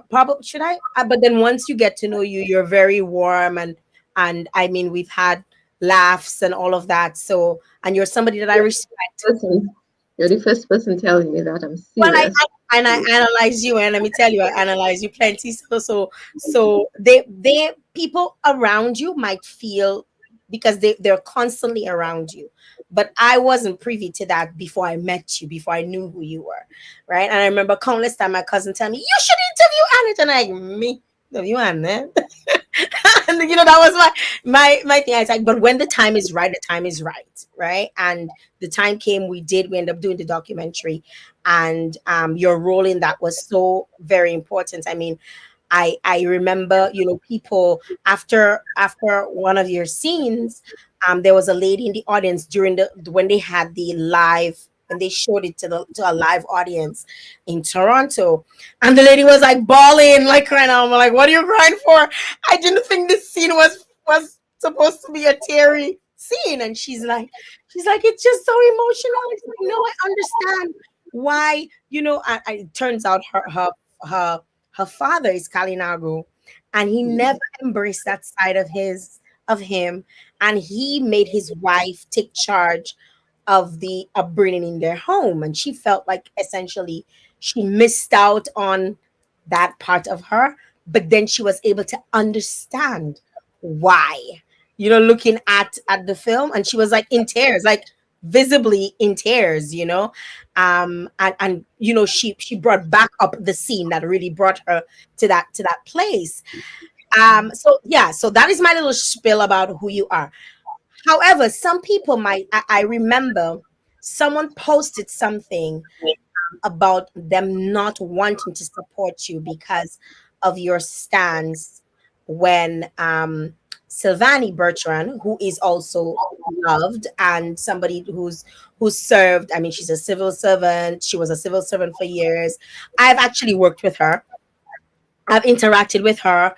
probably should I, but then once you get to know you, you're very warm, and I mean, we've had laughs and all of that. So, and you're somebody that I respect. Listen, you're the first person telling me that I'm Well, serious. I analyze you, and let me tell you, I analyze you plenty. So they people around you might feel, because they're constantly around you, but I wasn't privy to that before I met you, before I knew who you were, right? And I remember countless time my cousin tell me, you should interview Annette, and I, me, no, you Annette. And that was my thing. I was like, but when the time is right, the time is right, right? And the time came, we ended up doing the documentary, and your role in that was so very important. I mean, I remember, people after one of your scenes, there was a lady in the audience during when they had the live, when they showed it to a live audience in Toronto, and the lady was like bawling, like crying out. I'm like, what are you crying for? I didn't think this scene was supposed to be a teary scene. And she's like, it's just so emotional. It's like, no, I understand why, it turns out her father is Kalinago, and he never embraced that side of him, and he made his wife take charge of the upbringing in their home, and she felt like essentially she missed out on that part of her, but then she was able to understand why, looking at the film, and she was like in tears, like visibly in tears, and she brought back up the scene that really brought her to that place. So yeah, so that is my little spiel about who you are. However, some people might, I remember someone posted something about them not wanting to support you because of your stance when Sylvani Bertrand, who is also loved and somebody who's served. I mean, she's a civil servant. She was a civil servant for years. I've actually worked with her. I've interacted with her.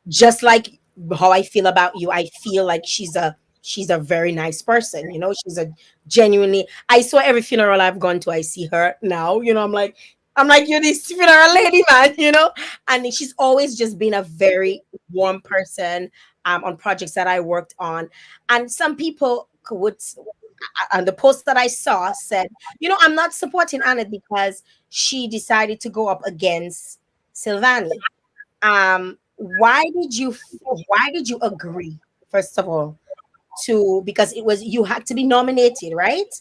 Just like how I feel about you, I feel like she's a very nice person. She's a genuinely. I saw every funeral I've gone to. I see her now. I'm like, you're this funeral lady, man. And she's always just been a very warm person on projects that I worked on. And some people would, and the post that I saw said, I'm not supporting Annette because she decided to go up against Sylvani. Why did you agree, first of all, to, because you had to be nominated, right?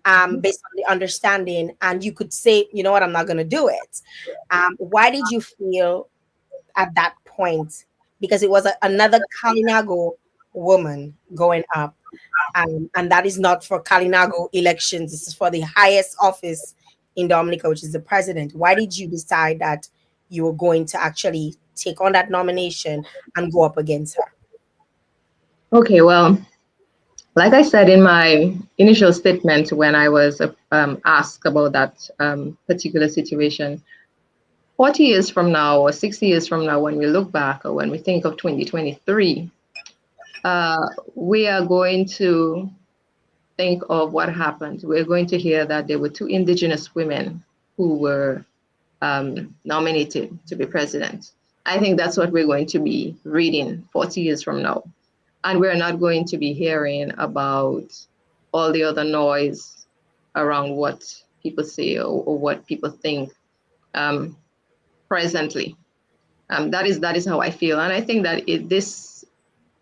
Based on the understanding, and you could say, you know what, I'm not going to do it. Why did you feel at that point? Because it was another Kalinago woman going up, and that is not for Kalinago elections. This is for the highest office in Dominica, which is the president. Why did you decide that you were going to actually take on that nomination and go up against her? Okay, well, Like I said in my initial statement when I was asked about that particular situation, 40 years from now or 60 years from now, when we look back or when we think of 2023, we are going to think of what happened. We're going to hear that there were two indigenous women who were nominated to be president. I think that's what we're going to be reading 40 years from now. And we're not going to be hearing about all the other noise around what people say or what people think um, presently. That is how I feel. And I think that this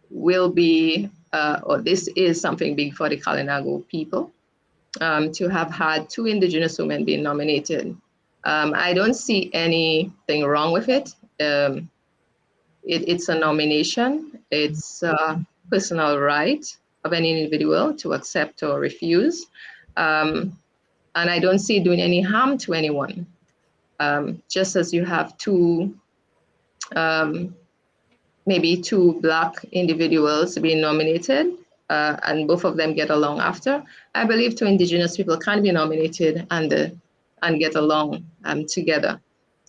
will be, or this is something big for the Kalinago people, to have had two Indigenous women being nominated. I don't see anything wrong with it. It's a nomination. It's a personal right of any individual to accept or refuse. And I don't see it doing any harm to anyone. Just as you have um, maybe two Black individuals being nominated, and both of them get along after, I believe two Indigenous people can be nominated and get along together.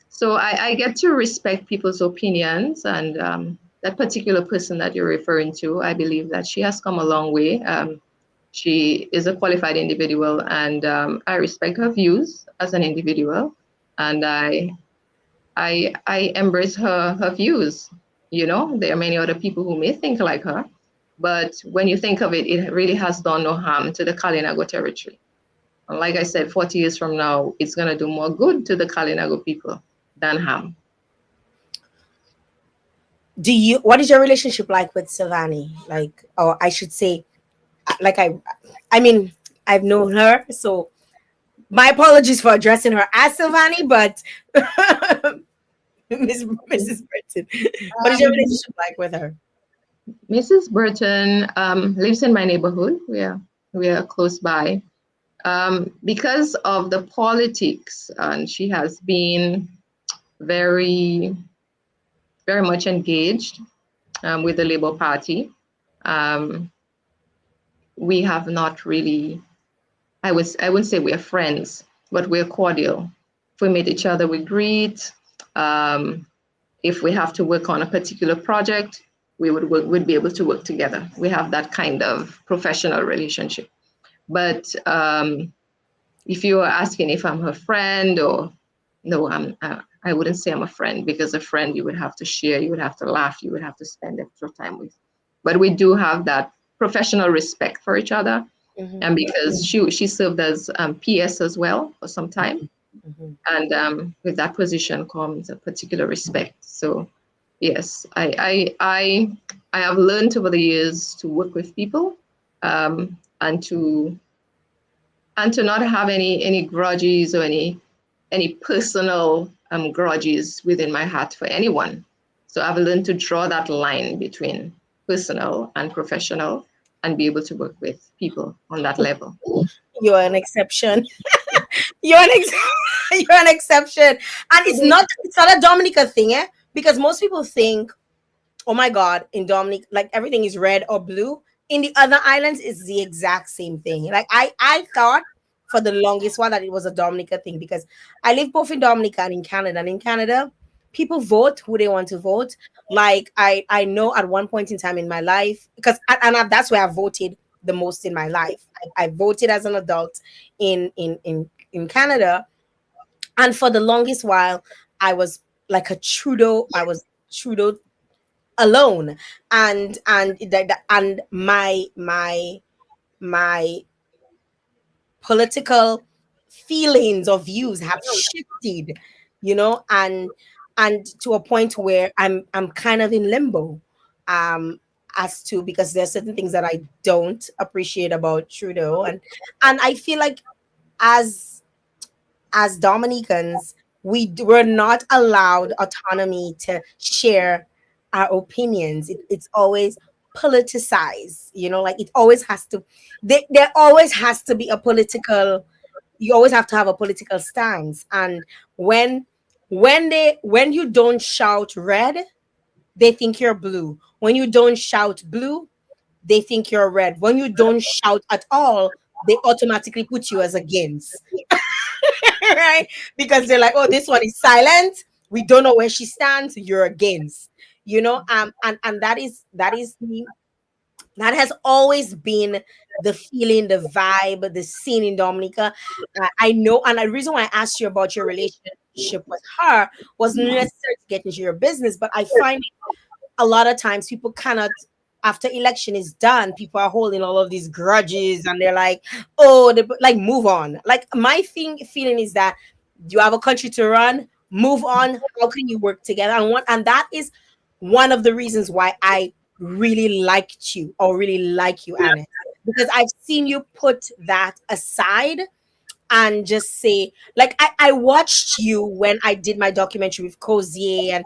So I get to respect people's opinions, and that particular person that you're referring to, I believe that she has come a long way. She is a qualified individual, and I respect her views as an individual, and I embrace her views. You know, there are many other people who may think like her, but when you think of it, it really has done no harm to the Kalinago territory. And like I said, 40 years from now, it's going to do more good to the Kalinago people than harm. What is your relationship like with Silvani? Like, or I should say, like I mean, I've known her, so my apologies for addressing her as Silvani, but Mrs. Britton, what is your relationship like with her? Mrs. Burton lives in my neighborhood. We are close by. Because of the politics, and she has been very, very much engaged with the Labour Party. Um, we have not really, I wouldn't say we're friends, but we're cordial. If we meet each other, we greet. Um, if we have to work on a particular project, would be able to work together. We have that kind of professional relationship. But if you are asking if I'm her friend, or no, I wouldn't say I'm a friend, because a friend you would have to share, you would have to laugh, you would have to spend extra time with. But we do have that professional respect for each other, and because she served as PS as well for some time, and with that position comes a particular respect. So yes, I have learned over the years to work with people, and to not have any grudges or any personal grudges within my heart for anyone. So I've learned to draw that line between personal and professional, and be able to work with people on that level. You're an exception. You're an ex- you're an exception, and it's not a Dominica thing, eh? Because most people think, oh my God, in Dominic, like everything is red or blue. In the other islands, it's the exact same thing. Like I thought for the longest while that it was a Dominica thing, because I live both in Dominica and in Canada. And in Canada, people vote who they want to vote. Like I know at one point in time in my life, because that's where I voted the most in my life. I voted as an adult in Canada, and for the longest while, I was like a Trudeau. I was Trudeau alone, and my political feelings or views have shifted, and to a point where I'm kind of in limbo, um as to, because there's certain things that I don't appreciate about Trudeau, and I feel like as Dominicans, we're not allowed autonomy to share our opinions. It's always politicized, like it always has to. There always has to be a political. You always have to have a political stance, and when you don't shout red, they think you're blue. When you don't shout blue, they think you're red. When you don't shout at all, they automatically put you as against. Right? Because they're like, oh, this one is silent. We don't know where she stands. You're against. And that is that has always been the feeling, the vibe, the scene in Dominica. I know, and the reason why I asked you about your relationship with her wasn't necessarily to get into your business, but I find a lot of times people cannot, after election is done, people are holding all of these grudges and they're like, oh, like move on. Like my feeling is that you have a country to run, move on. How can you work together? And that is one of the reasons why I really liked you, or really like you, Anna, because I've seen you put that aside and just say, like, I watched you when I did my documentary with Cozier, and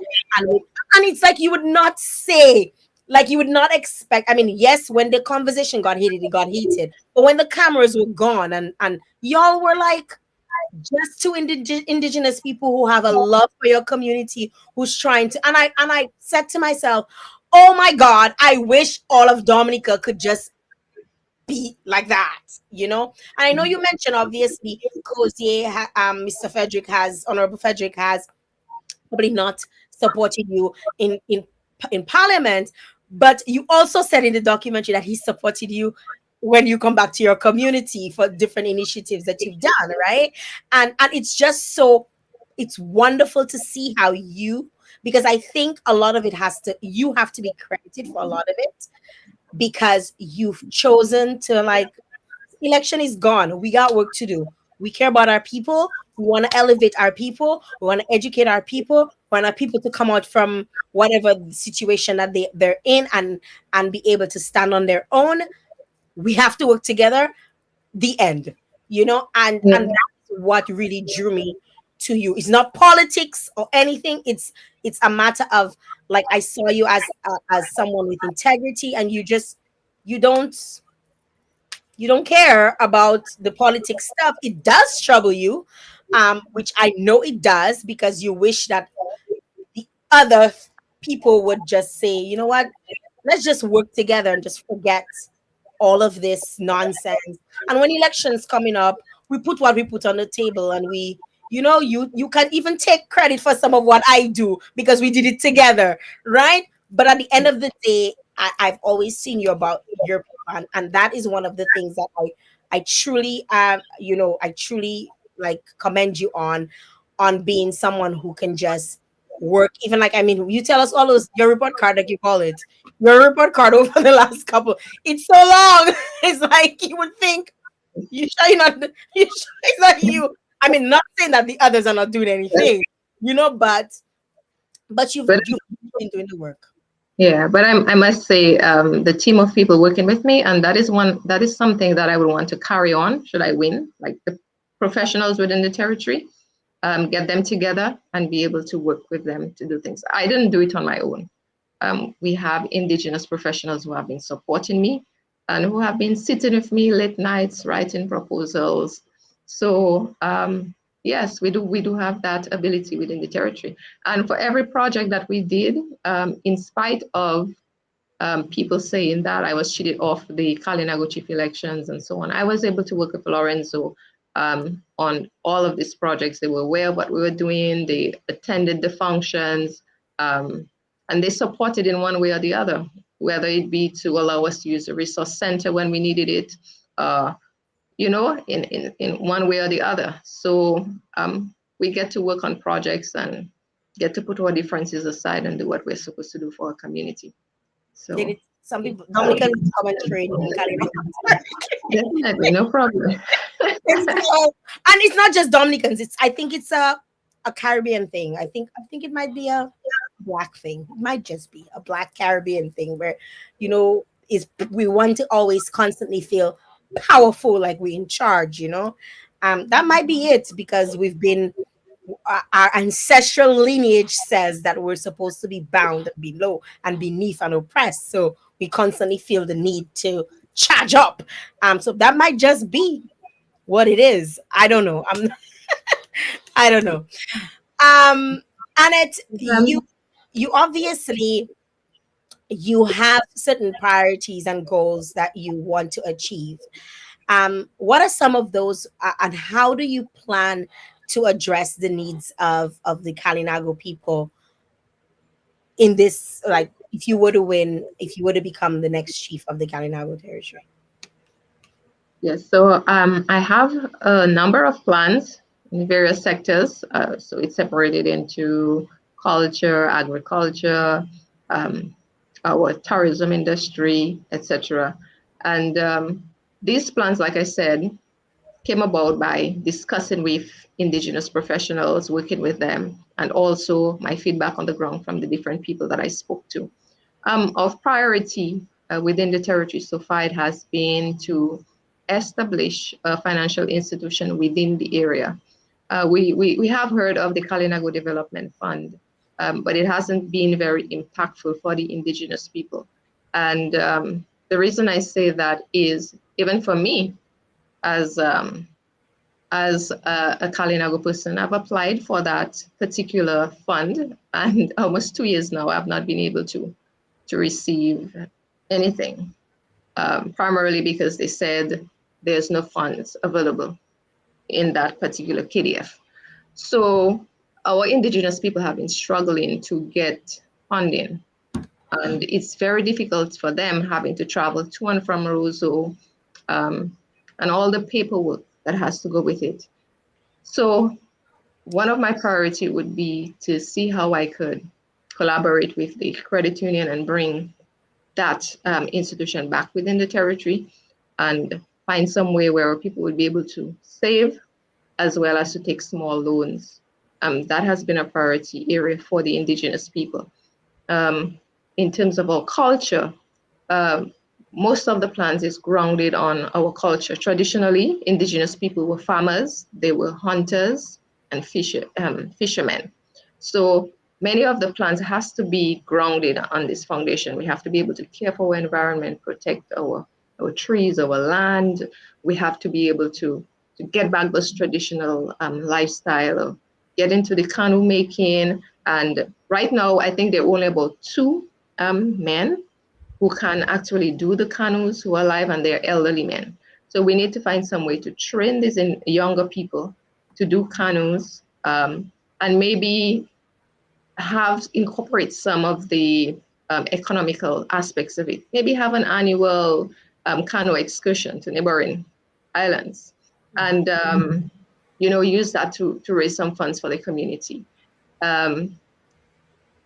it's like you would not say, like you would not expect. I mean, yes, when the conversation got heated, it got heated, but when the cameras were gone, and y'all were like just two indigenous people who have a love for your community, who's trying to, and I said to myself, oh my God, I wish all of Dominica could just be like that, you know. And I know you mentioned obviously Cozier, Mr. Frederick has, Honorable Frederick has probably not supported you in Parliament, but you also said in the documentary that he supported you when you come back to your community for different initiatives that you've done, right? And it's just so, it's wonderful to see how you, because I think a lot of it has to, you have to be credited for a lot of it, because you've chosen to, like, election is gone. We got work to do. We care about our people. We want to elevate our people. We want to educate our people. We want our people to come out from whatever situation that they're in, and be able to stand on their own. We have to work together. The end. And Yeah. that's what really drew me to you. It's not politics or anything. It's a matter of, like, I saw you as someone with integrity, and you don't you don't care about the politics stuff. It does trouble you, which I know it does, because you wish that the other people would just say, you know what, let's just work together and just forget all of this nonsense. And when elections coming up, we put what we put on the table, and you can even take credit for some of what I do, because we did it together, right? But at the end of the day, I've always seen you about your people, and that is one of the things that I truly I truly, like, commend you on being someone who can just work. Even, like, I mean, you tell us all those, your report card, like you call it, your report card over the last couple, it's so long. It's like you would think, you sure you're not, you sure it's not you. I mean, not saying that the others are not doing anything, but you've But been doing the work. yeah, but I must say, the team of people working with me, and that is something that I would want to carry on should I win, like the professionals within the territory, get them together and be able to work with them to do things. I didn't do it on my own. We have indigenous professionals who have been supporting me and who have been sitting with me late nights writing proposals. So yes, we do have that ability within the territory. And for every project that we did, in spite of people saying that I was cheated off the Kalinago chief elections and so on, I was able to work with Lorenzo on all of these projects. They were aware of what we were doing. They attended the functions, and they supported in one way or the other, whether it be to allow us to use the resource center when we needed it, in one way or the other. So we get to work on projects and get to put our differences aside and do what we're supposed to do for our community. Did So it, some people, Dominica needs to come and train in California. definitely, no problem. And it's not just Dominicans. I think it's a Caribbean thing. I think it might be a black thing. It might just be a black Caribbean thing where, is we want to always constantly feel powerful, like we're in charge. That might be it, because we've been, our ancestral lineage says that we're supposed to be bound and below and beneath and oppressed. So we constantly feel the need to charge up. So that might just be what it is. I don't know. I don't know. Annette, you Um, you obviously you have certain priorities and goals that you want to achieve. What are some of those, and how do you plan to address the needs of the Kalinago people in this? Like, if you were to win, if you were to become the next chief of the Kalinago territory? Yes, so I have a number of plans in various sectors. So it's separated into culture, agriculture, um, our tourism industry, etc. And these plans, like I said, came about by discussing with Indigenous professionals, working with them, and also my feedback on the ground from the different people that I spoke to. Of priority within the territory so far, it has been to establish a financial institution within the area. We have heard of the Kalinago Development Fund, but it hasn't been very impactful for the Indigenous people. And the reason I say that is, even for me, as a Kalinago person, I've applied for that particular fund, and almost 2 years now, I've not been able to receive anything, primarily because they said there's no funds available in that particular KDF. So our Indigenous people have been struggling to get funding, and it's very difficult for them having to travel to and from Roseau, um, and all the paperwork that has to go with it. So one of my priority would be to see how I could collaborate with the credit union and bring that institution back within the territory, and find some way where people would be able to save as well as to take small loans. That has been a priority area for the Indigenous people. Um, in terms of our culture, um, most of the plans is grounded on our culture. Traditionally, Indigenous people were farmers, they were hunters and fishermen. So many of the plans has to be grounded on this foundation. We have to be able to care for our environment, protect our trees, our land. We have to be able to get back this traditional lifestyle of get into the canoe making. And right now, I think there are only about two men who can actually do the canoes who are alive, and they're elderly men. So we need to find some way to train these younger people to do canoes, and maybe have incorporate some of the economical aspects of it. Maybe have an annual canoe excursion to neighboring islands, and use that to raise some funds for the community. Um,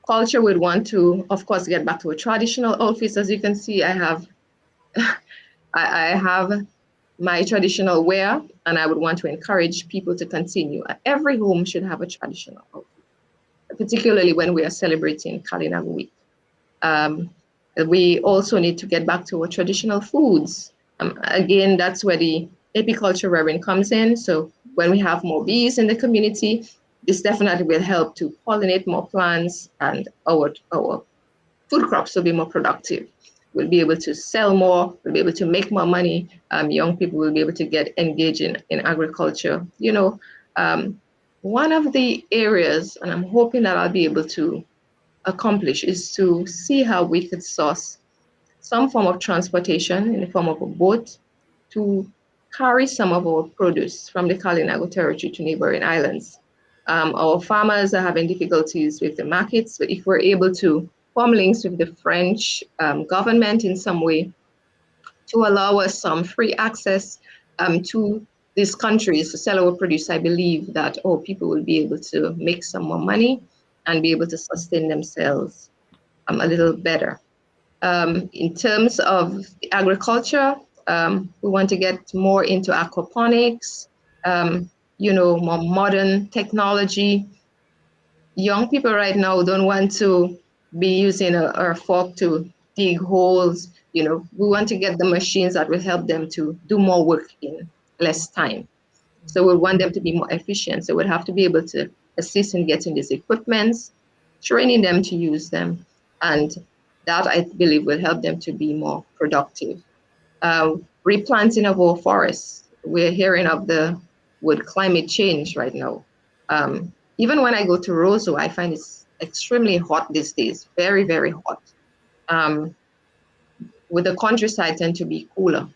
Culture would want to, of course, get back to a traditional outfits. As you can see, I have my traditional wear, and I would want to encourage people to continue. Every home should have a traditional outfit, particularly when we are celebrating Kalinago Week. Um, we also need to get back to our traditional foods. Again, that's where the apiculture revenue comes in. So when we have more bees in the community, this definitely will help to pollinate more plants, and our food crops will be more productive. We'll be able to sell more, we'll be able to make more money. Young people will be able to get engaged in agriculture. One of the areas, and I'm hoping that I'll be able to accomplish, is to see how we could source some form of transportation in the form of a boat to carry some of our produce from the Kalinago territory to neighboring islands. Our farmers are having difficulties with the markets, but if we're able to form links with the French government in some way to allow us some free access to these countries to sell our produce, I believe that all people will be able to make some more money and be able to sustain themselves a little better. In terms of agriculture, we want to get more into aquaponics, more modern technology. Young people right now don't want to be using a fork to dig holes. We want to get the machines that will help them to do more work in less time. So we want them to be more efficient. So we'll have to be able to assist in getting these equipments, training them to use them, and that I believe will help them to be more productive. Replanting of our forests. We're hearing of the word climate change right now. Even when I go to Roseau, I find it's extremely hot these days, very, very hot. with the countryside tend to be cooler.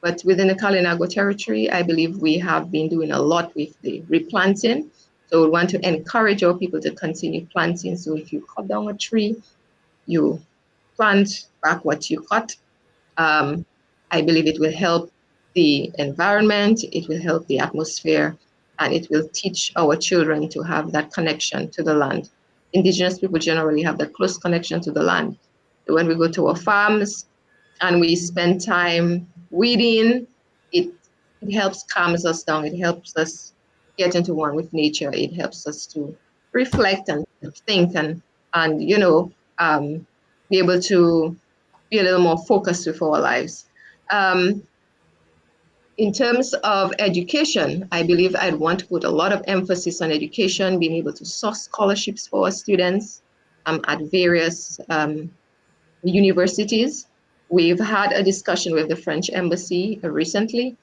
But within the Kalinago territory, I believe we have been doing a lot with the replanting. So we want to encourage our people to continue planting. So if you cut down a tree, you plant back what you cut. I believe it will help the environment, it will help the atmosphere, and it will teach our children to have that connection to the land. Indigenous people generally have that close connection to the land. So when we go to our farms and we spend time weeding, it helps calms us down. It helps us get into one with nature. It helps us to reflect and think and be able to be a little more focused with our lives. Um, in terms of education, I believe I'd want to put a lot of emphasis on education, being able to source scholarships for our students at various universities. We've had a discussion with the French embassy recently.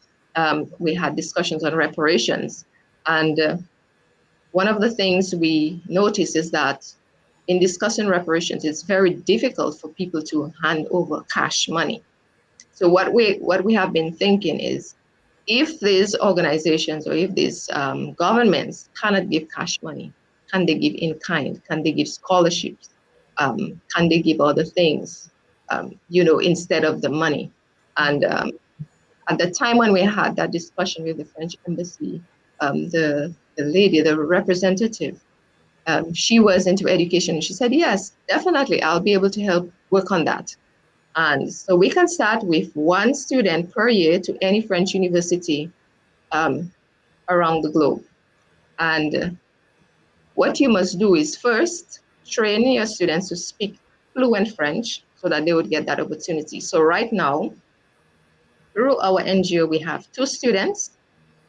We had discussions on reparations. And one of the things we notice is that in discussing reparations, it's very difficult for people to hand over cash money. So what we have been thinking is, if these organizations or if these governments cannot give cash money, can they give in kind? Can they give scholarships? Can they give other things? Instead of the money. And at the time when we had that discussion with the French embassy, the lady, the representative, she was into education. She said, yes, definitely, I'll be able to help work on that. And so we can start with one student per year to any French university around the globe. And what you must do is first train your students to speak fluent French so that they would get that opportunity. So right now, through our NGO, we have 2 students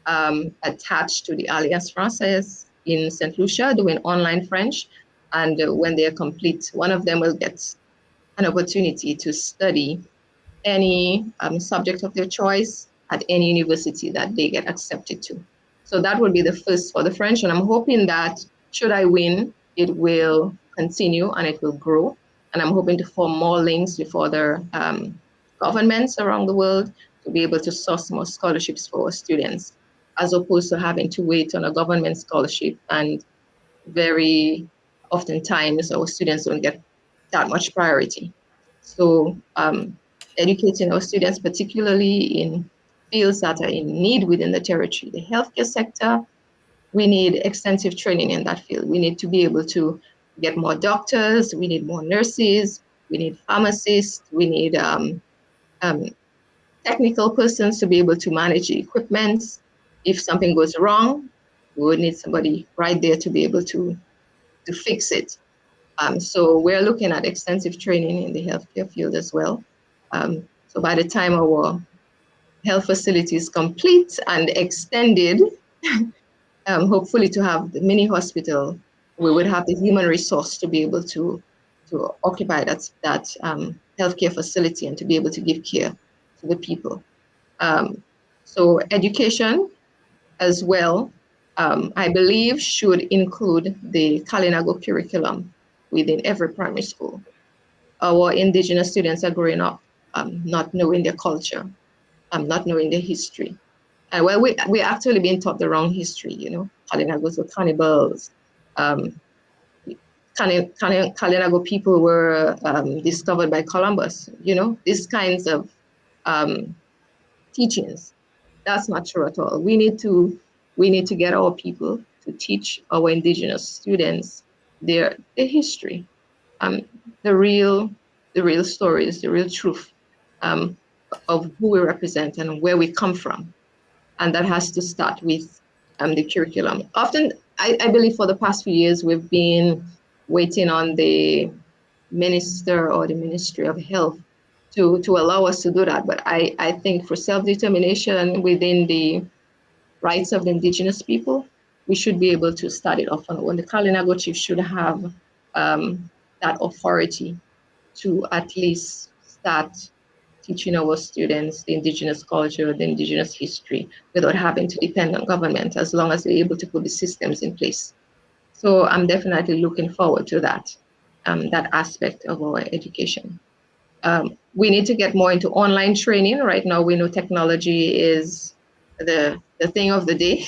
attached to the Alliance Française in St. Lucia doing online French. And when they are complete, one of them will get an opportunity to study any subject of their choice at any university that they get accepted to. So that would be the first for the French. And I'm hoping that should I win, it will continue and it will grow. And I'm hoping to form more links with other governments around the world to be able to source more scholarships for our students, as opposed to having to wait on a government scholarship. And very oftentimes our students don't get that much priority. So educating our students, particularly in fields that are in need within the territory, the healthcare sector, we need extensive training in that field. We need to be able to get more doctors, we need more nurses, we need pharmacists, we need technical persons to be able to manage the equipment. If something goes wrong, we would need somebody right there to be able to fix it. So we're looking at extensive training in the healthcare field as well. So by the time our health facility is complete and extended, hopefully to have the mini hospital, we would have the human resource to be able to occupy that healthcare facility and to be able to give care to the people. So education as well, I believe should include the Kalinago curriculum within every primary school. Our indigenous students are growing up not knowing their culture, not knowing their history. Well, we're actually being taught the wrong history, Kalinagos were cannibals. Kalinago people were discovered by Columbus, these kinds of teachings. That's not true at all. We need to get our people to teach our indigenous students their history, the real stories, the real truth of who we represent and where we come from. And that has to start with the curriculum. Often, I believe for the past few years, we've been waiting on the minister or the Ministry of Health to allow us to do that. But I think for self-determination within the rights of the indigenous people, we should be able to start it off on when the Kalinago chief should have that authority to at least start teaching our students the indigenous culture, the indigenous history, without having to depend on government, as long as they're able to put the systems in place. So I'm definitely looking forward to that. that aspect of our education. We need to get more into online training. Right now, we know technology is the thing of the day.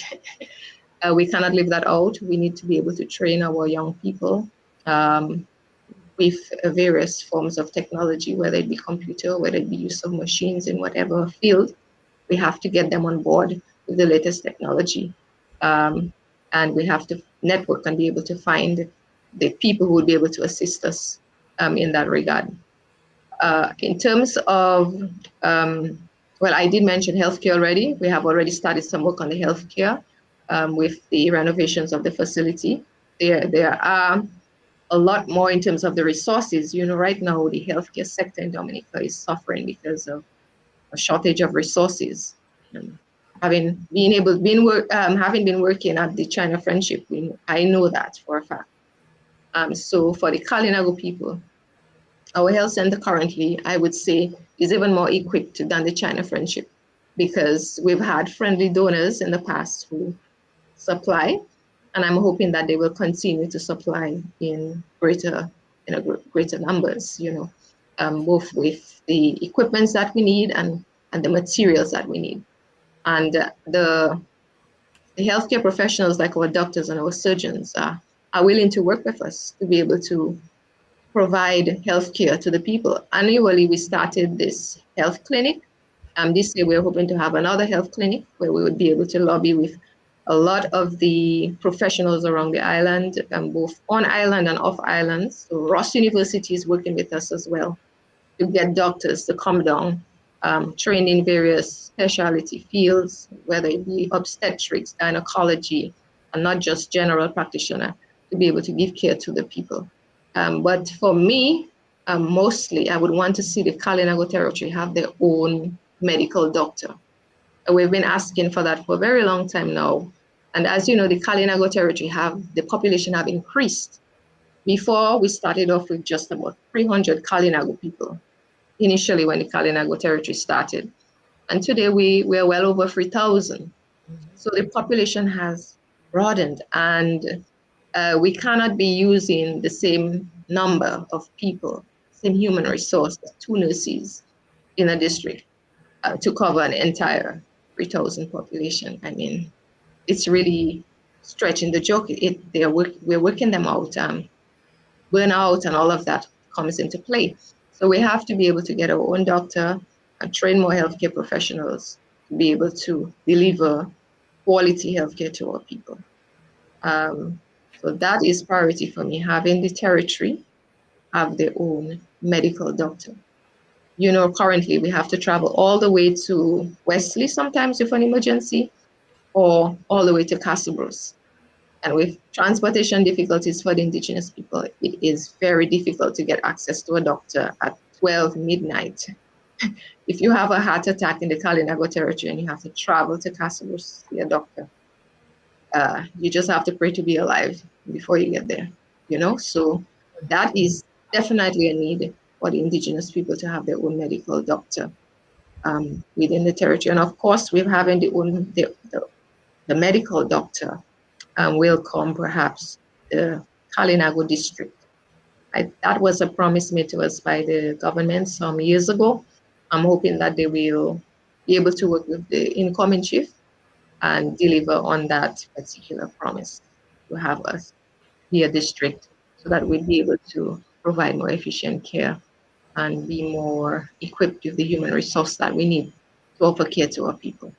We cannot leave that out. We need to be able to train our young people um, with various forms of technology, whether it be computer, whether it be use of machines in whatever field. We have to get them on board with the latest technology. Um, and we have to network and be able to find the people who would be able to assist us in that regard. In terms of, well, I did mention healthcare already. We have already started some work on the healthcare with the renovations of the facility. There are a lot more in terms of the resources. You know, right now the healthcare sector in Dominica is suffering because of a shortage of resources. Having having been working at the China Friendship, I know that for a fact. So for the Kalinago people, our health center currently, I would say, is even more equipped than the China Friendship because we've had friendly donors in the past who supply, and I'm hoping that they will continue to supply in greater numbers. Both with the equipments that we need and the materials that we need, and the healthcare professionals like our doctors and our surgeons are willing to work with us to be able to provide healthcare to the people. Annually, we started this health clinic. This year, we're hoping to have another health clinic where we would be able to lobby with a lot of the professionals around the island, both on island and off island. So Ross University is working with us as well to get doctors to come down, train in various specialty fields, whether it be obstetrics, gynecology, and not just general practitioner, to be able to give care to the people. But for me, mostly, I would want to see the Kalinago territory have their own medical doctor. We've been asking for that for a very long time now. And as you know, the Kalinago territory the population have increased. Before, we started off with just about 300 Kalinago people, initially when the Kalinago territory started. And today we're well over 3,000. So the population has broadened, and we cannot be using the same number of people, same human resource, 2 nurses in a district to cover an entire 3,000 population. I mean, it's really stretching the joke. We're working them out. Burnout and all of that comes into play. So we have to be able to get our own doctor and train more healthcare professionals to be able to deliver quality healthcare to our people. So that is priority for me, having the territory have their own medical doctor. You know, currently we have to travel all the way to Wesley sometimes with an emergency, or all the way to Castlebrose. And with transportation difficulties for the indigenous people, it is very difficult to get access to a doctor at 12 midnight. If you have a heart attack in the Kalinago territory and you have to travel to Castlebrose to see a doctor, you just have to pray to be alive before you get there, So that is definitely a need for the indigenous people to have their own medical doctor within the territory. And of course, we're having the medical doctor will come perhaps the Kalinago district. That was a promise made to us by the government some years ago. I'm hoping that they will be able to work with the incoming chief and deliver on that particular promise to have us be a district so that we'll be able to provide more efficient care and be more equipped with the human resource that we need to offer care to our people.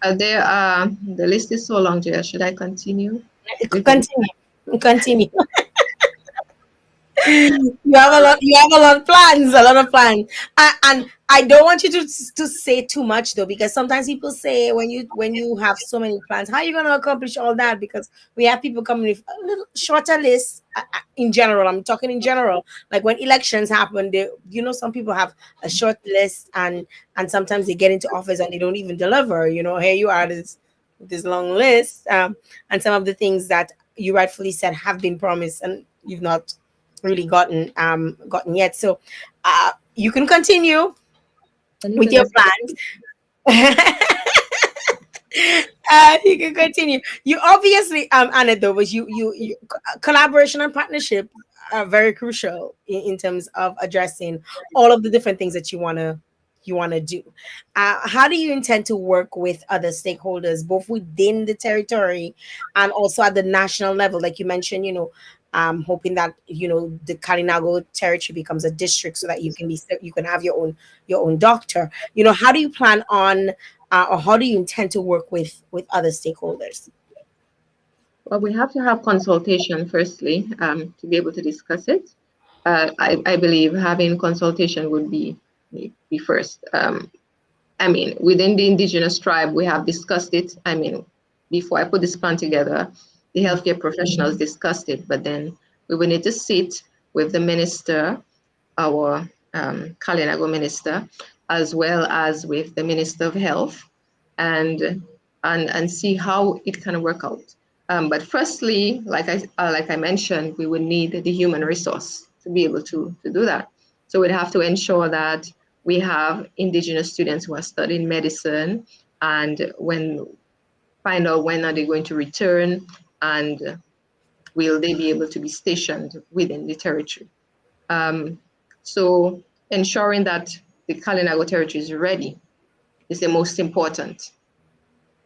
The list is so long, Jael. Should I continue? Continue. You have a lot. You have a lot of plans. A lot of plans. And I don't want you to say too much though, because sometimes people say when you have so many plans, how are you going to accomplish all that? Because we have people coming with a little shorter list. In general, I'm talking in general. Like when elections happen, some people have a short list, and sometimes they get into office and they don't even deliver. Here you are, this long list, and some of the things that you rightfully said have been promised and you've not really gotten yet. So you can continue with your plans. You can continue. You obviously Anna, though, was you collaboration and partnership very crucial in terms of addressing all of the different things that you want to do. How do you intend to work with other stakeholders, both within the territory and also at the national level? Like you mentioned, hoping that the Kalinago territory becomes a district so that you can have your own doctor. How do you plan on, or how do you intend to work with other stakeholders? Well, we have to have consultation firstly to be able to discuss it. I believe having consultation would be first. I mean, within the indigenous tribe, we have discussed it. I mean, before I put this plan together, the healthcare professionals discussed it, but then we will need to sit with the minister, our Kalinago minister, as well as with the Minister of Health, and and see how it can work out. But firstly, like I mentioned, we would need the human resource to be able to do that. So we'd have to ensure that we have indigenous students who are studying medicine, and find out when are they going to return, and will they be able to be stationed within the territory. So ensuring that the Kalinago territory is ready is the most important.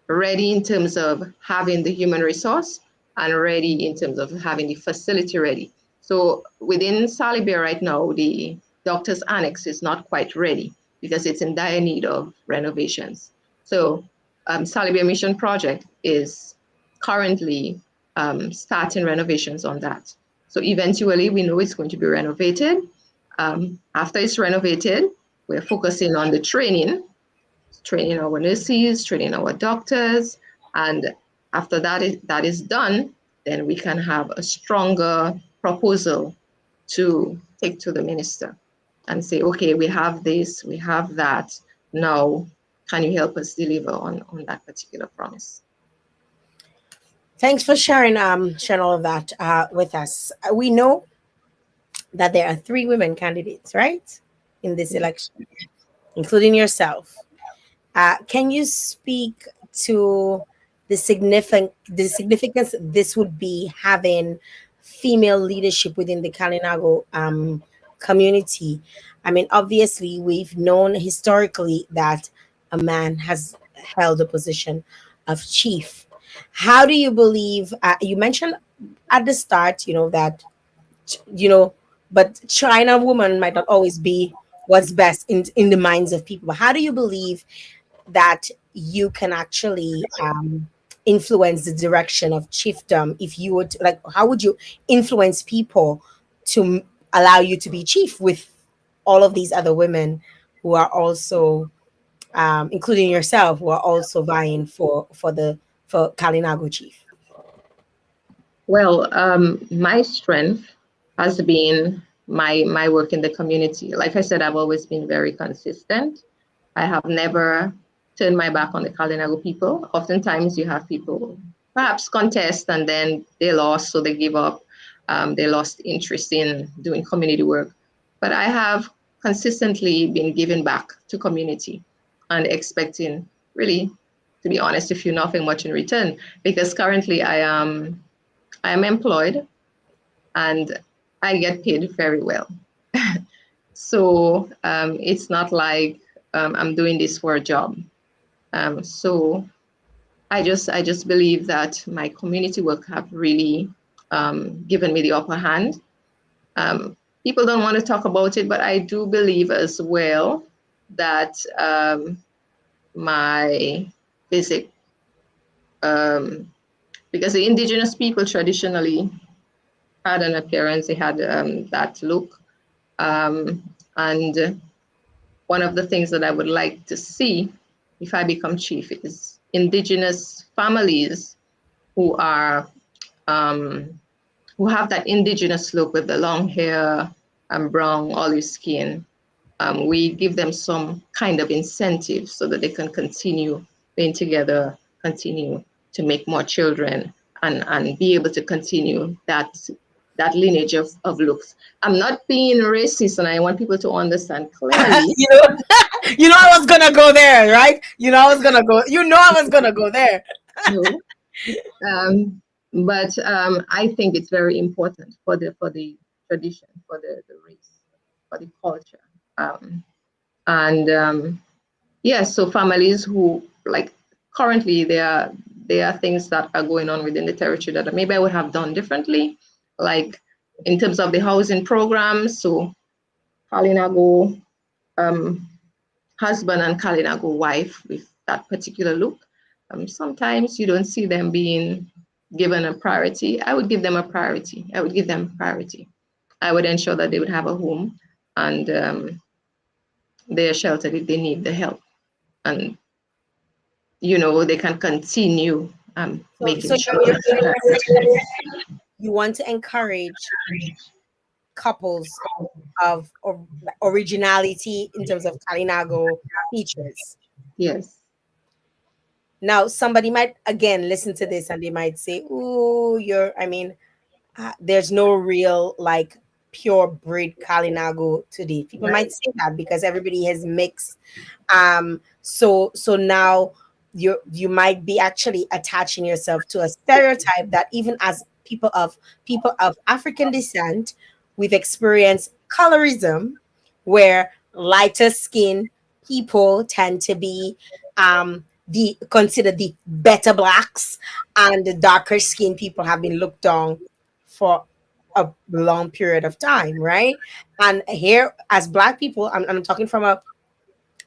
Ready in terms of having the human resource, and ready in terms of having the facility ready. So within Salibia right now, the doctor's annex is not quite ready because it's in dire need of renovations. So Salibia Mission Project is currently starting renovations on that. So eventually we know it's going to be renovated. After it's renovated, we're focusing on the training our nurses, training our doctors, and after that is done, then we can have a stronger proposal to take to the minister and say, okay, we have this, we have that. Now, can you help us deliver on that particular promise? Thanks for sharing all of that with us. We know that there are three women candidates, right, in this election, including yourself. Can you speak to the significance this would be having female leadership within the Kalinago community? I mean, obviously, we've known historically that a man has held a position of chief. How do you believe? You mentioned at the start, that you know, but China woman might not always be what's best in the minds of people. But how do you believe that you can actually influence the direction of chiefdom? If you would like, how would you influence people to allow you to be chief with all of these other women who are also including yourself, who are also vying for Kalinago chief? Well, my strength has been my work in the community. Like I said, I've always been very consistent. I have never turned my back on the Kalinago people. Oftentimes you have people perhaps contest and then they lost, so they give up. They lost interest in doing community work. But I have consistently been giving back to community and expecting, really, to be honest, if you nothing much in return. Because currently I am employed and I get paid very well. So it's not like I'm doing this for a job. So I just believe that my community work have really given me the upper hand. People don't want to talk about it, but I do believe as well that my basic, because the indigenous people traditionally had an appearance, they had that look. And one of the things that I would like to see if I become chief is indigenous families who are who have that indigenous look with the long hair and brown olive skin. We give them some kind of incentive so that they can continue being together, continue to make more children, and be able to continue that lineage of looks. I'm not being racist, and I want people to understand clearly. you know, I was gonna go there, right? I was gonna go. I was gonna go there. No. But I think it's very important for the tradition, for the race, for the culture. And yes, so families who, like, currently there are things that are going on within the territory that maybe I would have done differently, like in terms of the housing programs. So Kalinago husband and Kalinago wife with that particular look. Sometimes you don't see them being given a priority. I would give them a priority. I would give them priority. I would ensure that they would have a home, and they are sheltered if they need the help. And they can continue So making sure. you're saying you want to encourage couples of originality in terms of Kalinago features. Yes. Now, somebody might again listen to this and they might say, "Ooh, there's no real like pure breed Kalinago today." People might say that because everybody has mixed. So now you might be actually attaching yourself to a stereotype that even as people of African descent, we've experienced colorism, where lighter skin people tend to be the considered the better blacks, and the darker skinned people have been looked down for a long period of time, right? And here, as black people, I'm talking from a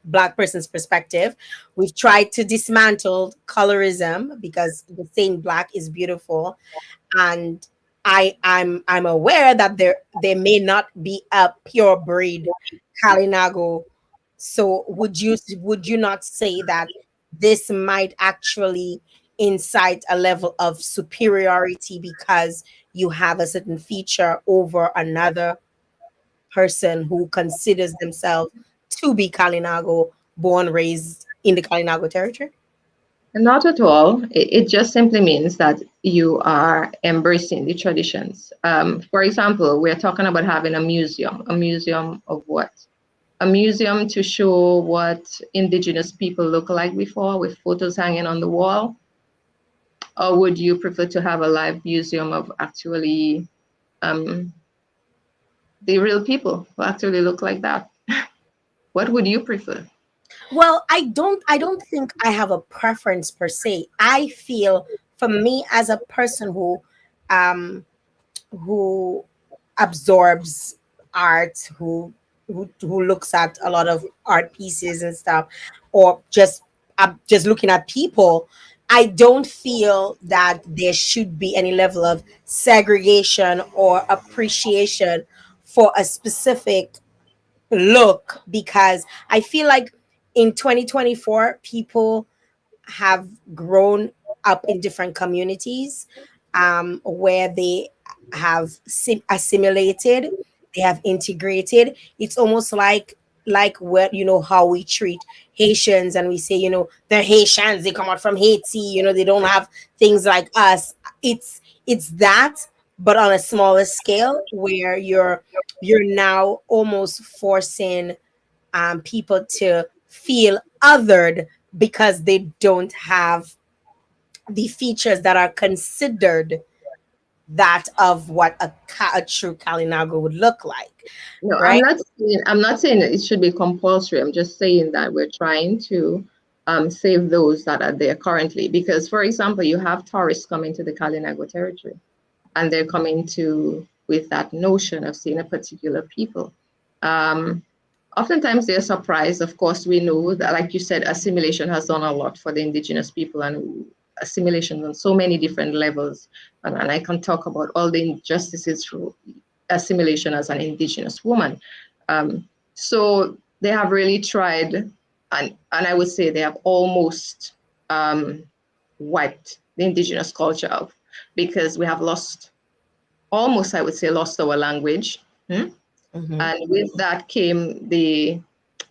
black person's perspective, we've tried to dismantle colorism because the saying black is beautiful. And I'm aware that there may not be a pure breed Kalinago. So would you not say that this might actually incite a level of superiority because you have a certain feature over another person who considers themselves to be Kalinago, born, raised in the Kalinago territory? Not at all. It just simply means that you are embracing the traditions. For example, we're talking about having a museum. A museum of what? A museum to show what indigenous people look like before, with photos hanging on the wall? Or would you prefer to have a live museum of actually um, the real people who actually look like that? What would you prefer? Well, I don't think I have a preference per se. I feel, for me, as a person um who absorbs art, who looks at a lot of art pieces and stuff, or just looking at people, I don't feel that there should be any level of segregation or appreciation for a specific look, because I feel like in 2024 people have grown up in different communities, where they have assimilated, they have integrated. It's almost like what, how we treat Haitians, and we say, they're Haitians, they come out from Haiti, they don't have things like us. It's that, but on a smaller scale, where you're now almost forcing people to feel othered because they don't have the features that are considered that of what a true Kalinago would look like, No, right? I'm not saying that it should be compulsory. I'm just saying that we're trying to save those that are there currently. Because, for example, you have tourists coming to the Kalinago territory, and they're coming to with that notion of seeing a particular people. Um, Oftentimes they're surprised. Of course, we know that, like you said, assimilation has done a lot for the indigenous people, and assimilation on so many different levels. And I can talk about all the injustices through assimilation as an indigenous woman. So they have really tried, and I would say they have almost wiped the indigenous culture out, because we have lost, almost, I would say, lost our language. Mhm. And with that came the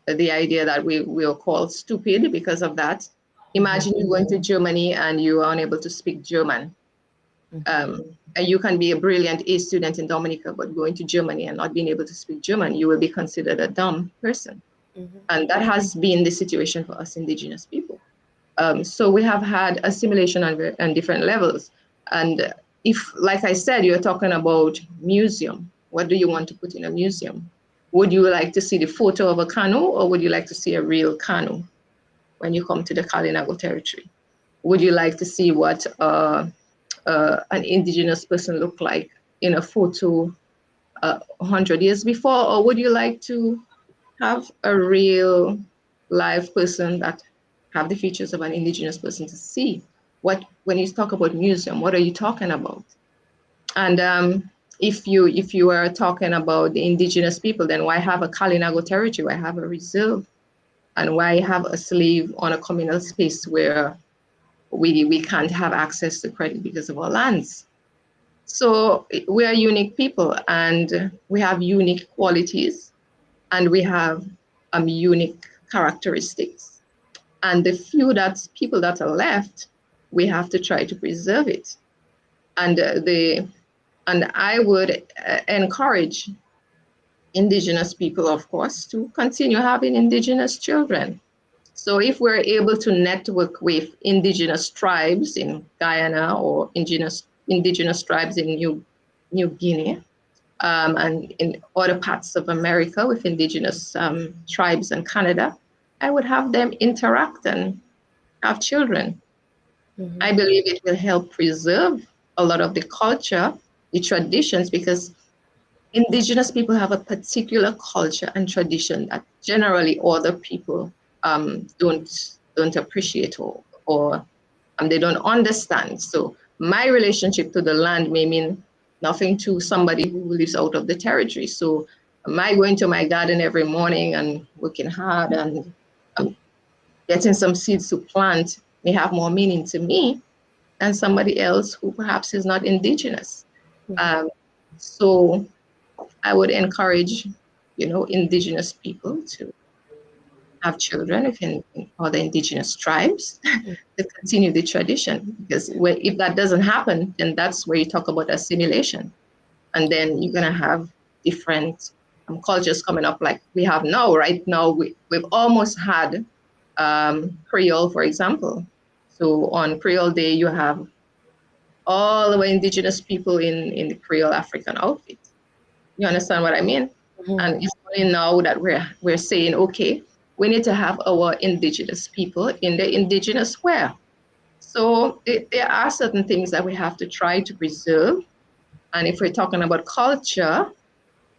idea that we are called stupid because of that. Mhm. Imagine you going to Germany and you are unable to speak German. And you can be a brilliant A student in Dominica, but going to Germany and not being able to speak German, you will be considered a dumb person. Mhm. And that has been the situation for us indigenous people. So we have had assimilation on different levels. And if, like I said, you're talking about museum, What do you want to put in a museum? Would you like to see the photo of a canoe, or would you like to see a real canoe when you come to the Kalinago territory? Would you like to see what an indigenous person looked like in a photo 100 years before, or would you like to have a real live person that have the features of an indigenous person to see? What, when you talk about museum, what are you talking about? And if you are talking about the indigenous people, then why have a Kalinago territory? Why have a reserve? And why have a slave on a communal space where we can't have access to credit because of our lands? So we are unique people, and we have unique qualities, and we have unique characteristics. And the few that people that are left, we have to try to preserve it. And I would encourage indigenous people, of course, to continue having indigenous children. So if we're able to network with indigenous tribes in Guyana, or indigenous tribes in New Guinea, and in other parts of America with indigenous tribes in Canada, I would have them interact and have children. I believe it will help preserve a lot of the culture, the traditions, because indigenous people have a particular culture and tradition that generally other people don't appreciate, or they don't understand. So my relationship to the land may mean nothing to somebody who lives out of the territory. So am I going to my garden every morning and working hard and getting some seeds to plant may have more meaning to me than somebody else who perhaps is not indigenous. Um, so I would encourage, indigenous people to have children in other indigenous tribes to continue the tradition. Because if that doesn't happen, then that's where you talk about assimilation. And then you're going to have different cultures coming up like we have now. Right now, we've almost had Creole, for example. So on Creole Day, you have all the indigenous people in the Creole African outfit. You understand what I mean? And it's only now that we're saying, okay, we need to have our indigenous people in the indigenous wear. So there are certain things that we have to try to preserve. And if we're talking about culture,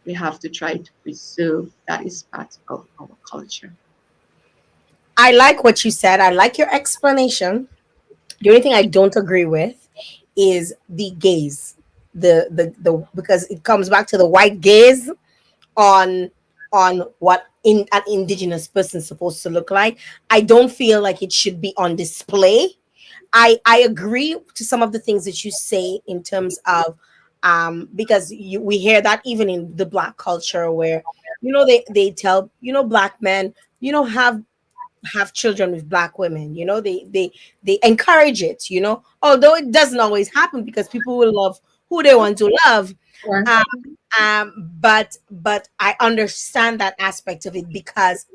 we have to try to preserve that is part of our culture. I like what you said. I like your explanation. The only thing I don't agree with is the gaze. The because it comes back to the white gaze on what an indigenous person is supposed to look like. I don't feel like it should be on display. I agree to some of the things that you say in terms of because we hear that even in the black culture where they tell black men have children with black women. They encourage it, although it doesn't always happen because people will love who they want to love. Yeah. um, but I understand that aspect of it because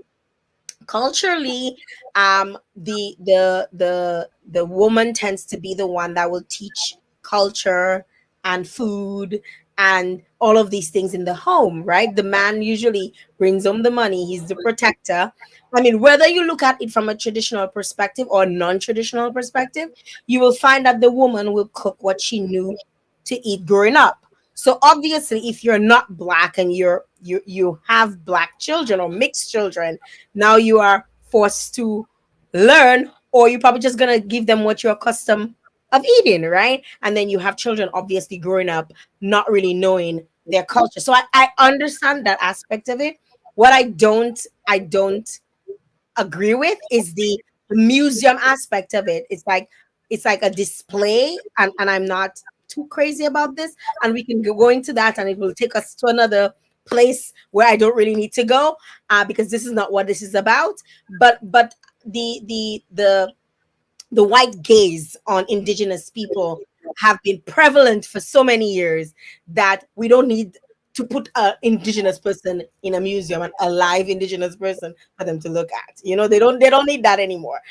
culturally, the woman tends to be the one that will teach culture and food and all of these things in the home, right? The man usually brings home the money. He's the protector. I mean, whether you look at it from a traditional perspective or non-traditional perspective, you will find that the woman will cook what she knew to eat growing up. So obviously, if you're not black and you have black children or mixed children, now you are forced to learn, or you're probably just gonna give them what you're accustomed of eating, right? And then you have children obviously growing up not really knowing their culture. So I understand that aspect of it. What I don't agree with is the museum aspect of it. It's like a display, and I'm not too crazy about this. And we can go into that, and it will take us to another place where I don't really need to go, because this is not what this is about. But the white gaze on indigenous people have been prevalent for so many years that we don't need to put an indigenous person in a museum, and a live indigenous person for them to look at. They don't need that anymore,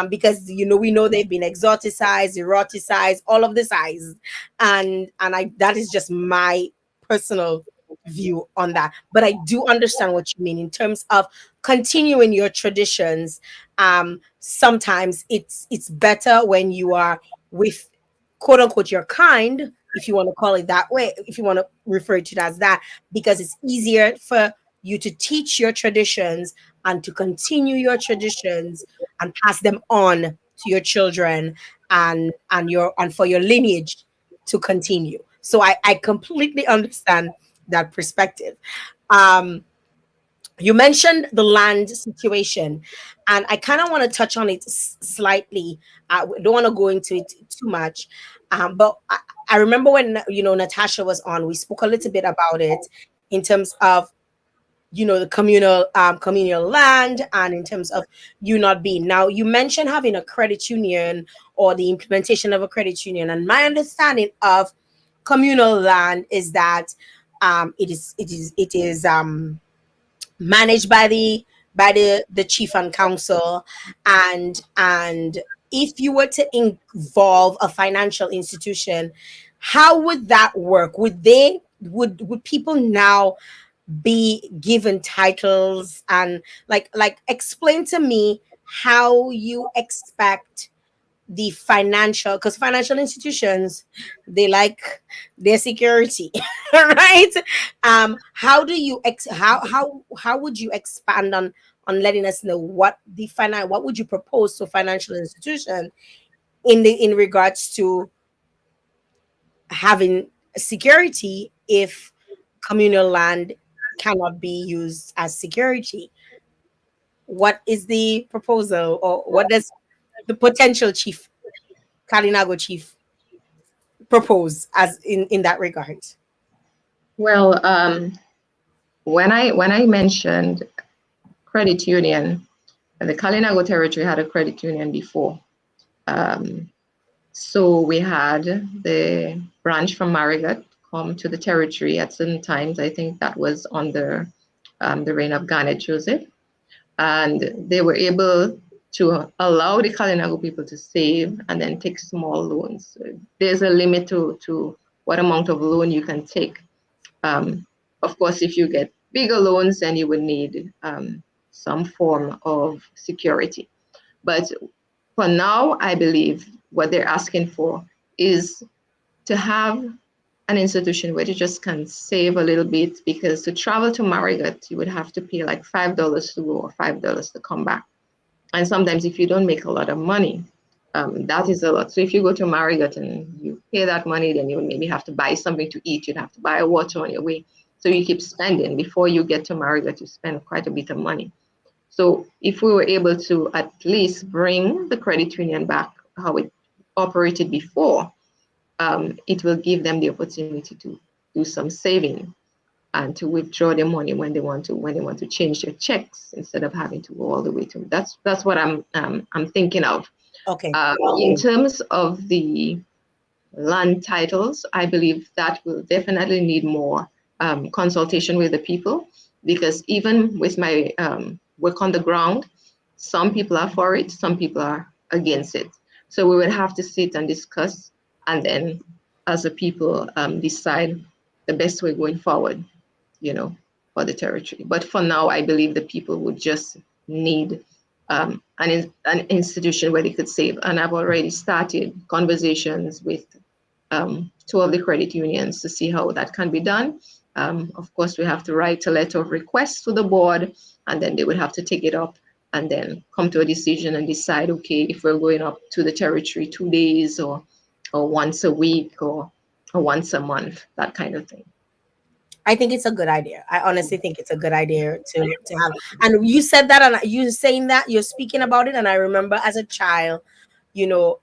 because we know they've been exoticized, eroticized, all of the size, and I that is just my personal view on that, but I do understand what you mean in terms of continuing your traditions. Sometimes it's better when you are with quote unquote your kind, if you want to call it that way, if you want to refer to it as that, because it's easier for you to teach your traditions and to continue your traditions and pass them on to your children and for your lineage to continue. So I completely understand that perspective. Um, you mentioned the land situation, and I kind of want to touch on it slightly. I don't want to go into it too much, but I remember when Natasha was on, we spoke a little bit about it in terms of the communal land, and in terms of you not being, now you mentioned having a credit union or the implementation of a credit union, and my understanding of communal land is that it is managed by the chief and council, and if you were to involve a financial institution, how would that work? Would people now be given titles, and like explain to me how you expect the financial, because financial institutions, they like their security, right? How do you how would you expand on letting us know what would you propose to a financial institution in regards to having security if communal land cannot be used as security? What is the proposal, or what does the potential chief, Kalinago chief, propose as in that regard? Well, when I mentioned credit union, the Kalinago territory had a credit union before. Um, so we had the branch from Marigot come to the territory at certain times. I think that was under the reign of Garnet Joseph, and they were able to allow the Kalinago people to save and then take small loans. There's a limit to what amount of loan you can take. Of course, if you get bigger loans, then you would need some form of security. But for now, I believe what they're asking for is to have an institution where you just can save a little bit, because to travel to Marigot, you would have to pay like $5 to go or $5 to come back. And sometimes if you don't make a lot of money, that is a lot. So if you go to Marigot and you pay that money, then you would maybe have to buy something to eat. You'd have to buy water on your way. So you keep spending. Before you get to Marigot, you spend quite a bit of money. So if we were able to at least bring the credit union back how it operated before, it will give them the opportunity to do some saving and to withdraw their money when they want to change their checks, instead of having to go all the way to. That's what I'm thinking of. Okay. In terms of the land titles, I believe that will definitely need more consultation with the people, because even with my work on the ground, some people are for it, some people are against it. So we would have to sit and discuss, and then as a people decide the best way going forward, for the territory. But for now, I believe the people would just need an institution where they could save. And I've already started conversations with two of the credit unions to see how that can be done. Of course, we have to write a letter of request to the board, and then they would have to take it up and then come to a decision and decide, okay, if we're going up to the territory 2 days or once a week or once a month, that kind of thing. I think it's a good idea. I honestly think it's a good idea to have. And you said that, and you saying that, you're speaking about it, and I remember as a child, you know,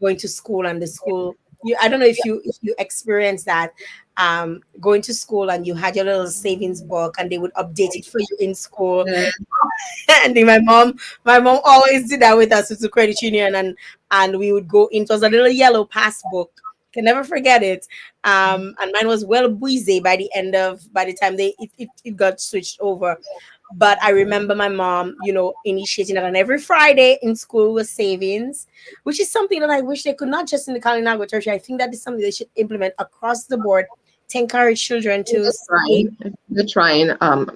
going to school, and the school. I don't know if you experienced that, going to school and you had your little savings book, and they would update it for you in school. And then my mom always did that with us with the credit union, and we would go into, it was a little yellow passbook. Can never forget it. And mine was well busy by the time it got switched over. But I remember my mom, initiating that, and every Friday in school was savings, which is something that I wish they could, not just in the Kalinago territory. I think that is something they should implement across the board to encourage children to We're stay. trying. We're trying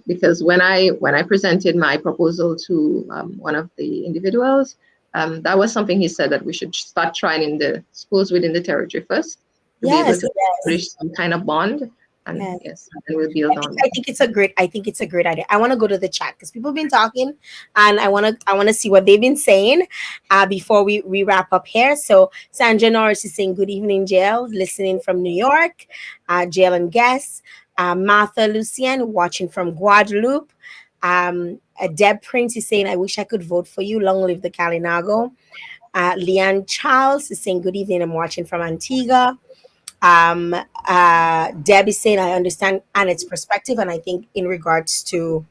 because when I presented my proposal to one of the individuals, that was something he said that we should start trying in the schools within the territory first to be able Yes, to yes, establish some kind of bond, and yes. yes, and we'll build on. I think it's a great idea. I want to go to the chat because people have been talking, and I want to see what they've been saying before we wrap up here. So Sandra Norris is saying good evening, Jael, listening from New York. Jael and Guess. Martha Lucien watching from Guadeloupe. Deb Prince is saying, I wish I could vote for you. Long live the Kalinago. Leanne Charles is saying, good evening. I'm watching from Antigua. Deb is saying, I understand Annette's perspective. And I think in regards to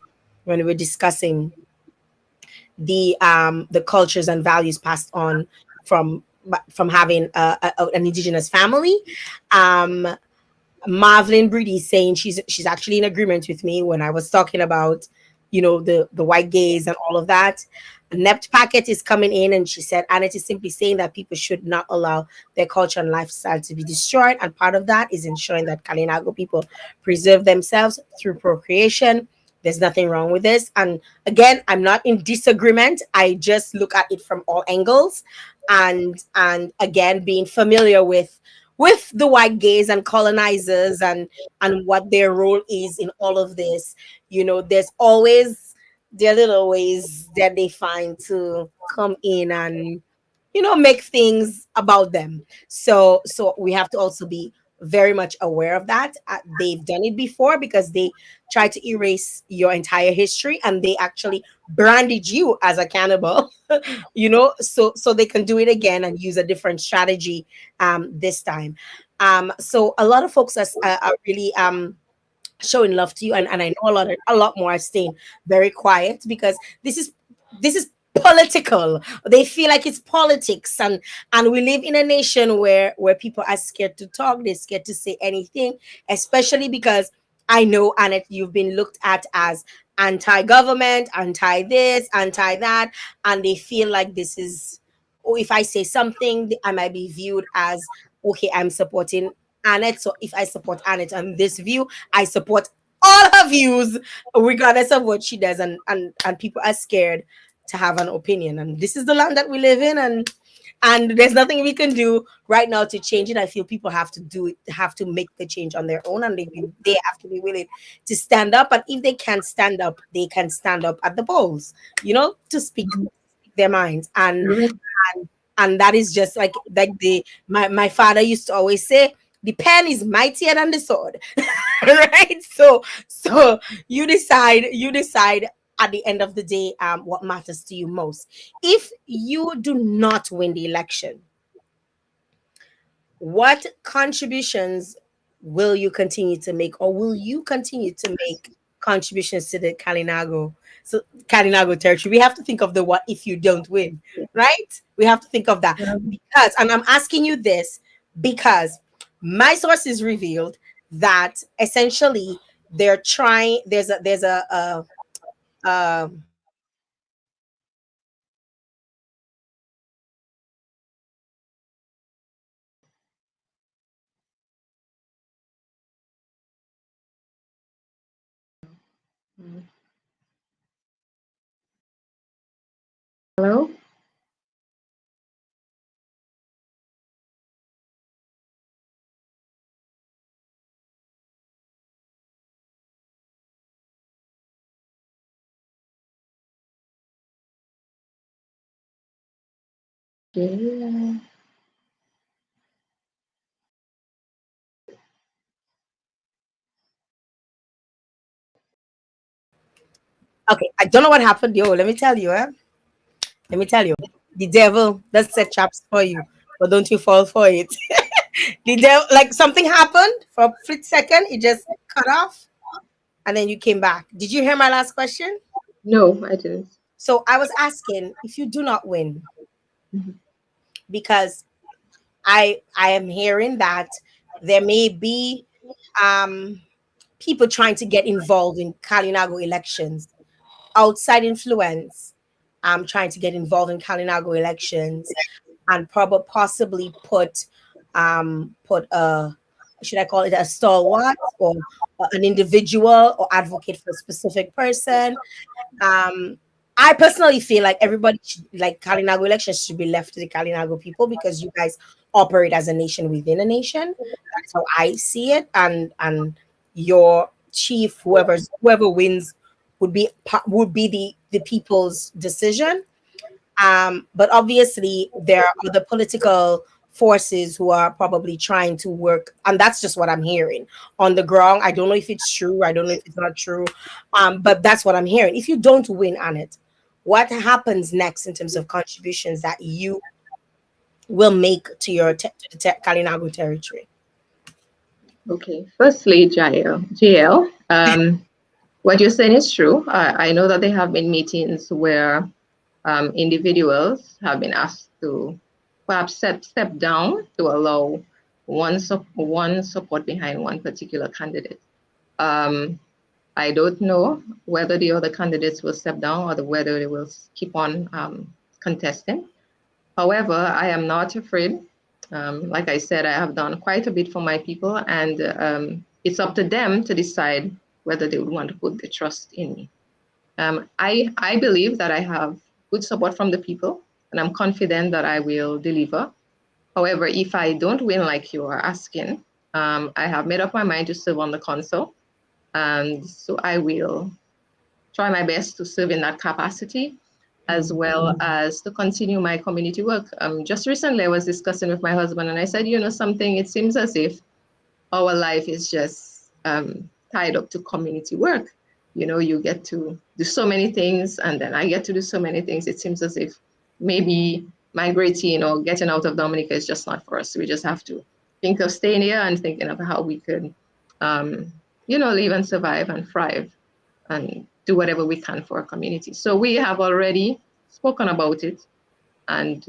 when we were discussing the cultures and values passed on from having an indigenous family, um, Marvelyn Breedy is saying she's actually in agreement with me when I was talking about, the white gaze and all of that. Nept Packet is coming in and she said, Annette is simply saying that people should not allow their culture and lifestyle to be destroyed. And part of that is ensuring that Kalinago people preserve themselves through procreation. There's nothing wrong with this. And again, I'm not in disagreement. I just look at it from all angles. And again, being familiar with the white gays and colonizers and what their role is in all of this, there's always their little ways that they find to come in and make things about them. So we have to also be very much aware of that. They've done it before because they tried to erase your entire history and they actually branded you as a cannibal. So they can do it again and use a different strategy this time. So a lot of folks are really showing love to you, and I know a lot more are staying very quiet because this is political. They feel like it's politics, and we live in a nation where people are scared to talk, they're scared to say anything, especially because I know, Annette, you've been looked at as anti-government, anti-this, anti-that, and they feel like this is, or if I say something, I might be viewed as, okay, I'm supporting Annette. So if I support Annette on this view, I support all her views, regardless of what she does, and people are scared to have an opinion. And this is the land that we live in, and there's nothing we can do right now to change it. I feel people have to do it, have to make the change on their own, and they have to be willing to stand up. And if they can't stand up, they can stand up at the polls, to speak their minds. And that is just like the my father used to always say, the pen is mightier than the sword. Right? So you decide at the end of the day what matters to you most. If you do not win the election, what contributions will you continue to make, or will you continue to make contributions to the Kalinago territory? We have to think of the what if you don't win, right? We have to think of that because, and I'm asking you this because my sources revealed that essentially they're trying. A Hello. Yeah. Okay, I don't know what happened, yo. Let me tell you, let me tell you, the devil does set traps for you, but don't you fall for it. The devil, like something happened for a split second, it just cut off, and then you came back. Did you hear my last question? No, I didn't. So I was asking if you do not win, Mhm. because I am hearing that there may be um people trying to get involved in Kalinago elections, outside influence, trying to get involved in Kalinago elections, and probably possibly put should I call it a stalwart or an individual or advocate for a specific person. Um, I personally feel like everybody should, like Kalinago elections should be left to the Kalinago people because you guys operate as a nation within a nation. That's how I see it, and your chief, whoever wins, would be the people's decision. But obviously, there are other political forces who are probably trying to work, and that's just what I'm hearing on the ground. I don't know if it's true. I don't know if it's not true. But that's what I'm hearing. If you don't win on it, what happens next in terms of contributions that you will make to to the Kalinago territory? Okay, firstly, Jael, what you're saying is true. I know that there have been meetings where individuals have been asked to perhaps step down to allow one support behind one particular candidate. I don't know whether the other candidates will step down or whether they will keep on contesting. However, I am not afraid. Like I said, I have done quite a bit for my people, and it's up to them to decide whether they would want to put the trust in me. I believe that I have good support from the people, and I'm confident that I will deliver. However, if I don't win like you are asking, I have made up my mind to serve on the council, and so I will try my best to serve in that capacity, as well as to continue my community work. Just recently, I was discussing with my husband, and I said, you know, something, it seems as if our life is just tied up to community work. You know, you get to do so many things, and then I get to do so many things. It seems as if maybe migrating or getting out of Dominica is just not for us. We just have to think of staying here and thinking of how we could, you know, live and survive and thrive and do whatever we can for our community. So we have already spoken about it, and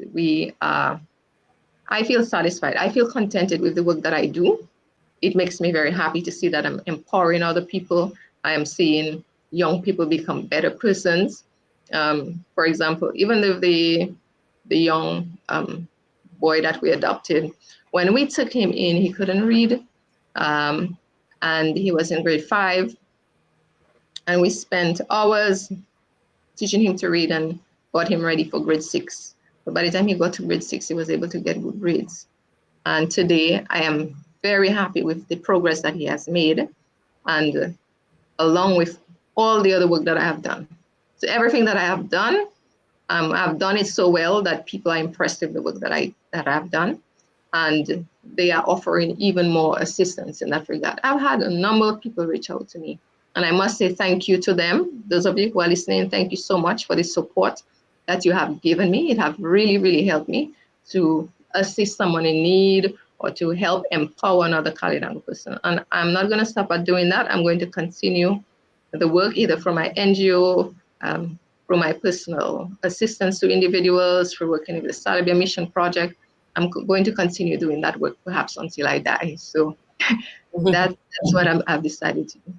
I feel satisfied. I feel contented with the work that I do. It makes me very happy to see that I'm empowering other people. I am seeing young people become better persons. For example, even the young boy that we adopted, when we took him in, he couldn't read, and he was in grade 5, and we spent hours teaching him to read and got him ready for grade 6. But by the time he got to grade 6, he was able to get good grades. And today, I am very happy with the progress that he has made, and along with all the other work that I have done. So everything that I have done, I've done it so well that people are impressed with the work that I have done, and they are offering even more assistance in that regard. I've had a number of people reach out to me, and I must say thank you to them. Those of you who are listening, thank you so much for the support that you have given me. It has really, really helped me to assist someone in need or to help empower another Kalinago person. And I'm not going to stop at doing that. I'm going to continue the work either from my NGO, from my personal assistance to individuals, for working with the Salabia Mission Project. I'm going to continue doing that work perhaps until I die. So that's what I've decided to do.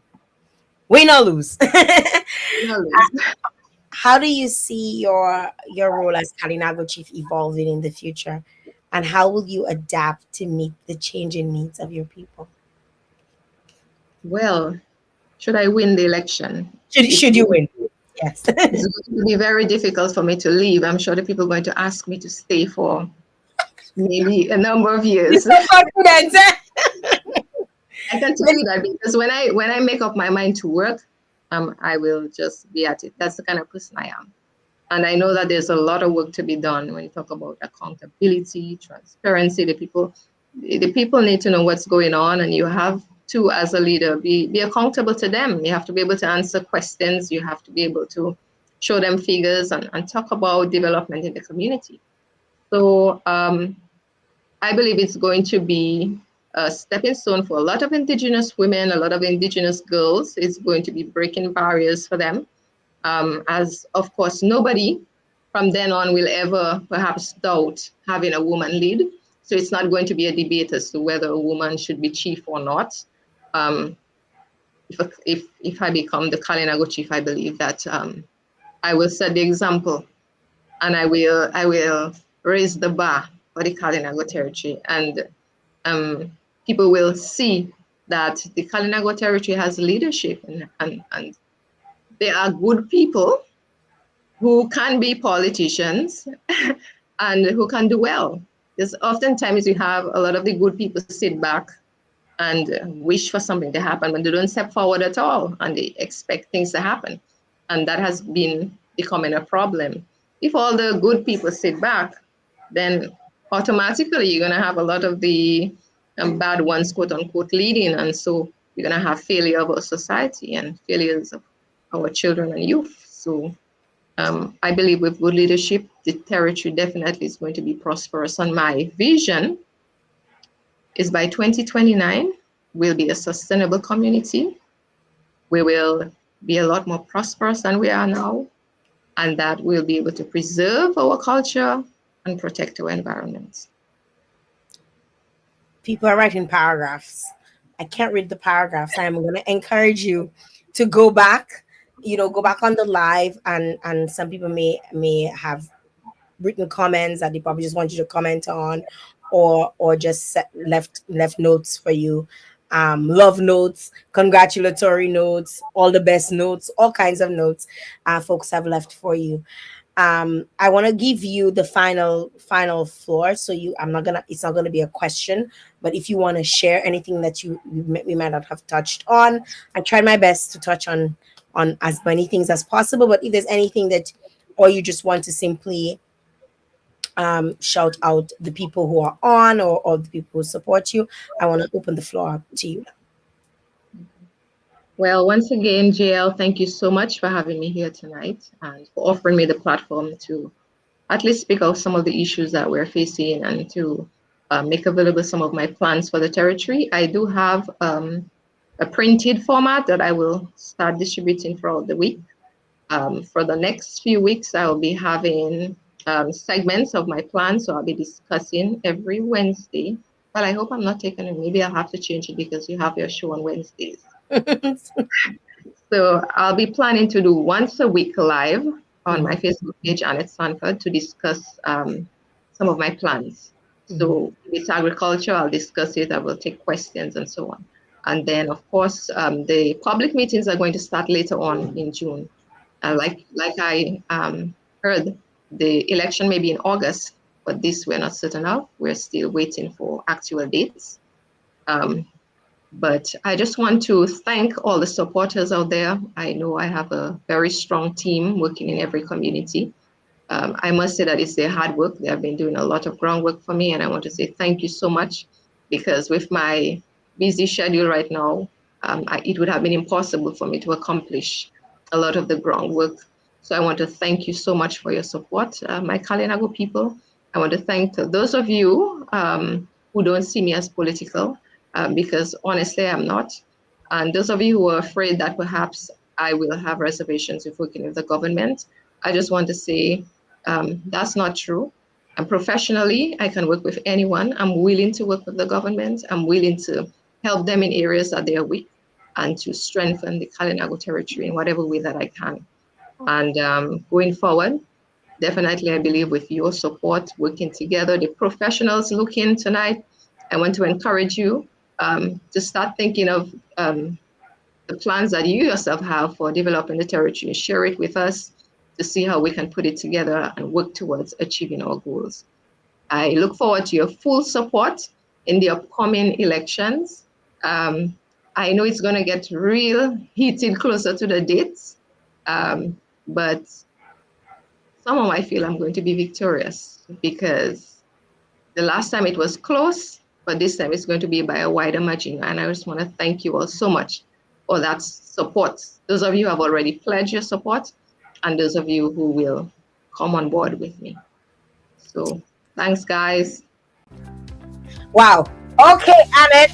Win or lose. No, How do you see your role as Kalinago chief evolving in the future, and how will you adapt to meet the changing needs of your people? well, should I win the election? Should you win? Yes. It's going to be very difficult for me to leave. I'm sure the people are going to ask me to stay for maybe a number of You're years. so confident. I can tell you that because when I make up my mind to work, I will just be at it. That's the kind of person I am. And I know that there's a lot of work to be done when you talk about accountability, transparency. The people need to know what's going on, and you have to, as a leader, be accountable to them. You have to be able to answer questions. You have to be able to show them figures and talk about development in the community. So I believe it's going to be a stepping stone for a lot of Indigenous women, a lot of Indigenous girls. It's going to be breaking barriers for them. As of course, nobody from then on will ever perhaps doubt having a woman lead. So it's not going to be a debate as to whether a woman should be chief or not. If I become the Kalinago chief, I believe that I will set the example, and I will raise the bar for the Kalinago territory. And people will see that the Kalinago territory has leadership, and there are good people who can be politicians and who can do well. Because oftentimes you have a lot of the good people sit back and wish for something to happen when they don't step forward at all and they expect things to happen. And that has been becoming a problem. If all the good people sit back, then automatically you're going to have a lot of the bad ones, quote unquote, leading. And so you're going to have failure of our society and failures of our children and youth. So I believe with good leadership, the territory definitely is going to be prosperous. And my vision is by 2029, we'll be a sustainable community. We will be a lot more prosperous than we are now, and that we'll be able to preserve our culture and protect our environment. People are writing paragraphs. I can't read the paragraphs. I'm going to encourage you to go back, go back on the live, and some people may have written comments that they probably just want you to comment on, or just left notes for you, love notes, congratulatory notes, all the best notes, all kinds of notes folks have left for you. I want to give you the final floor, so it's not gonna be a question, but if you want to share anything that we might not have touched on. I tried my best to touch on as many things as possible, but if there's anything that, or you just want to simply shout out the people who are on, or the people who support you, I want to open the floor up to you. Well, once again, Jael, thank you so much for having me here tonight and for offering me the platform to at least speak out some of the issues that we're facing and to make available some of my plans for the territory. I do have a printed format that I will start distributing throughout the week. For the next few weeks, I will be having segments of my plan, so I'll be discussing every Wednesday. Well, I hope I'm not taking it. Maybe I'll have to change it because you have your show on Wednesdays. So I'll be planning to do once a week live on my Facebook page, Anette Sandford, to discuss some of my plans. So if it's agriculture, I'll discuss it. I will take questions and so on. And then, of course, the public meetings are going to start later on in June. Like I heard, the election may be in August, but this we're not certain of. We're still waiting for actual dates. But I just want to thank all the supporters out there. I know I have a very strong team working in every community. I must say that it's their hard work. They have been doing a lot of groundwork for me, and I want to say thank you so much, because with my busy schedule right now, it would have been impossible for me to accomplish a lot of the groundwork. So I want to thank you so much for your support, my Kalinago people. I want to thank those of you who don't see me as political, because honestly, I'm not. And those of you who are afraid that perhaps I will have reservations with working with the government, I just want to say that's not true. And professionally, I can work with anyone. I'm willing to work with the government. I'm willing to help them in areas that they are weak and to strengthen the Kalinago territory in whatever way that I can. And going forward, definitely, I believe with your support, working together, the professionals looking tonight, I want to encourage you to start thinking of the plans that you yourself have for developing the territory. Share it with us to see how we can put it together and work towards achieving our goals. I look forward to your full support in the upcoming elections. I know it's going to get real heated closer to the dates, but somehow I feel I'm going to be victorious, because the last time it was close, but this time it's going to be by a wider margin. And I just want to thank you all so much for that support. Those of you who have already pledged your support, and those of you who will come on board with me. So thanks, guys. Wow. Okay, Annette.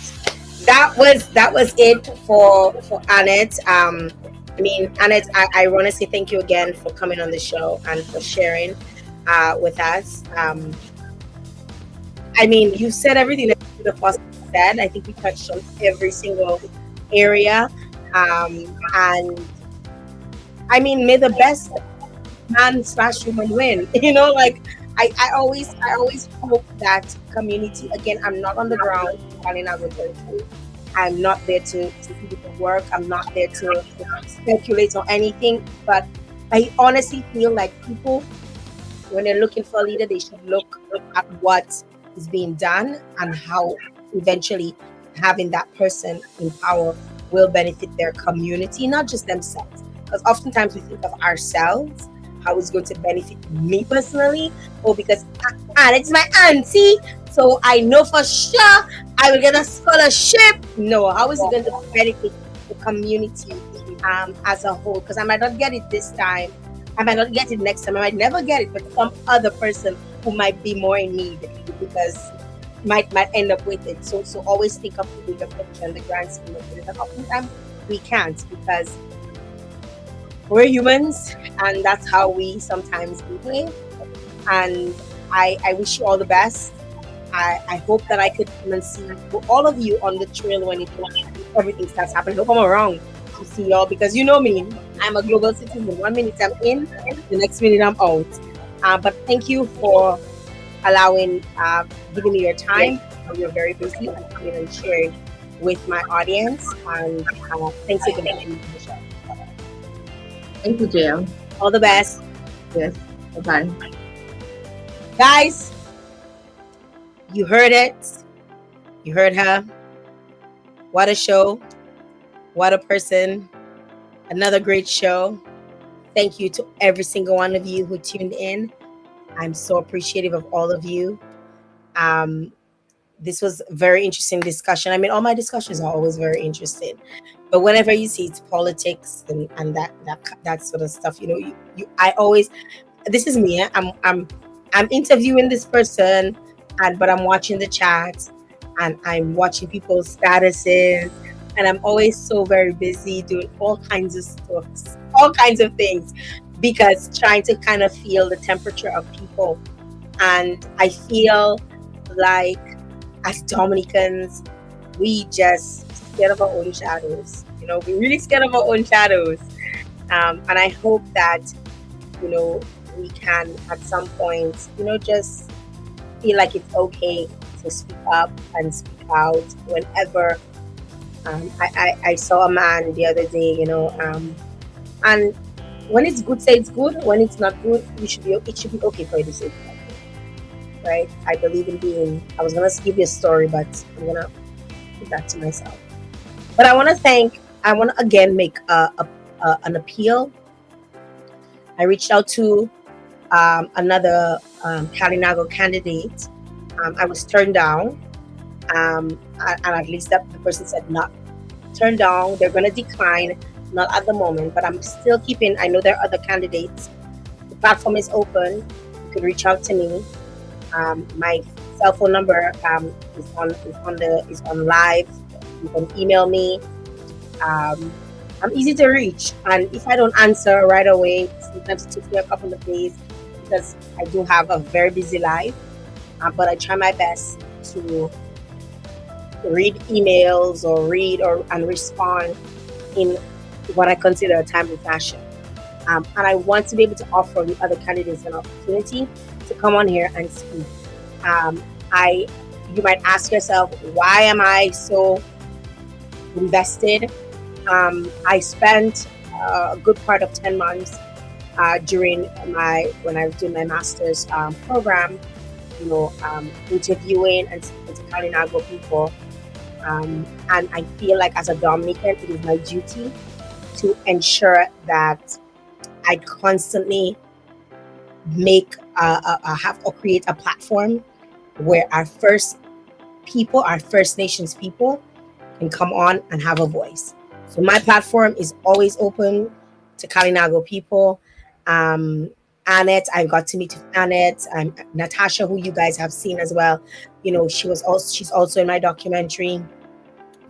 That was it for Annette. Annette, I want to say thank you again for coming on the show and for sharing with us. You said everything that you could have possibly said. I think we touched on every single area. And may the best man/woman win. I always hope that community, again, I'm not on the ground calling out with territory. I'm not there to see the work. I'm not there to speculate or anything. But I honestly feel like people, when they're looking for a leader, they should look at what is being done and how eventually having that person in power will benefit their community, not just themselves. Because oftentimes we think of ourselves, how it's going to benefit me personally, or because it's my auntie, so I know for sure I will get a scholarship. No, how is it going to benefit the community as a whole? Because I might not get it this time, I might not get it next time. I might never get it, but some other person who might be more in need because might end up with it. So always think of the bigger picture and the grand scheme of things. And oftentimes we can't because we're humans, and that's how we sometimes behave. And I wish you all the best. I hope that I could come and see all of you on the trail when everything starts happening. I hope I'm wrong to see y'all because you know me, I'm a global citizen. 1 minute I'm in, the next minute I'm out. But thank you for allowing, giving me your time. You're very busy and coming and sharing with my audience. And thanks again for being on the show. Thank you, Jael. All the best. Yes. Bye-bye. Guys, you heard it. You heard her. What a show. What a person. Another great show. Thank you to every single one of you who tuned in. I'm so appreciative of all of you. This was a very interesting discussion. I mean, all my discussions are always very interesting. But whenever you see it's politics and that sort of stuff, I always, this is me. I'm interviewing this person, but I'm watching the chat and I'm watching people's statuses, and I'm always so very busy doing all kinds of stuff, all kinds of things, because trying to kind of feel the temperature of people. And I feel like as Dominicans, we just scared of our own shadows. We're really scared of our own shadows. And I hope that, we can at some point, just feel like it's okay to speak up and speak out whenever. I saw a man the other day, and when it's good, say it's good. When it's not good, it should be okay for you to say it's not good. Right? I believe in being. I was gonna give you a story, but I'm gonna keep that to myself. But I want to again make an appeal. I reached out to another Kalinago candidate. I was turned down, and at least the person said not turned down. They're going to decline, not at the moment, but I'm still keeping. I know there are other candidates. The platform is open. You can reach out to me. My cell phone number is on live. You can email me. I'm easy to reach, and if I don't answer right away, sometimes it takes me a couple of days because I do have a very busy life. But I try my best to read emails and respond in what I consider a timely fashion. And I want to be able to offer the other candidates an opportunity to come on here and speak. You might ask yourself, why am I so invested? I spent a good part of 10 months when I was doing my master's program, interviewing and speaking to Kalinago people. And I feel like as a Dominican, it is my duty to ensure that I constantly create a platform where our First Nations people can come on and have a voice. So my platform is always open to Kalinago people. Anette, I got to meet Anette, Natasha, who you guys have seen as well. She's also in my documentary.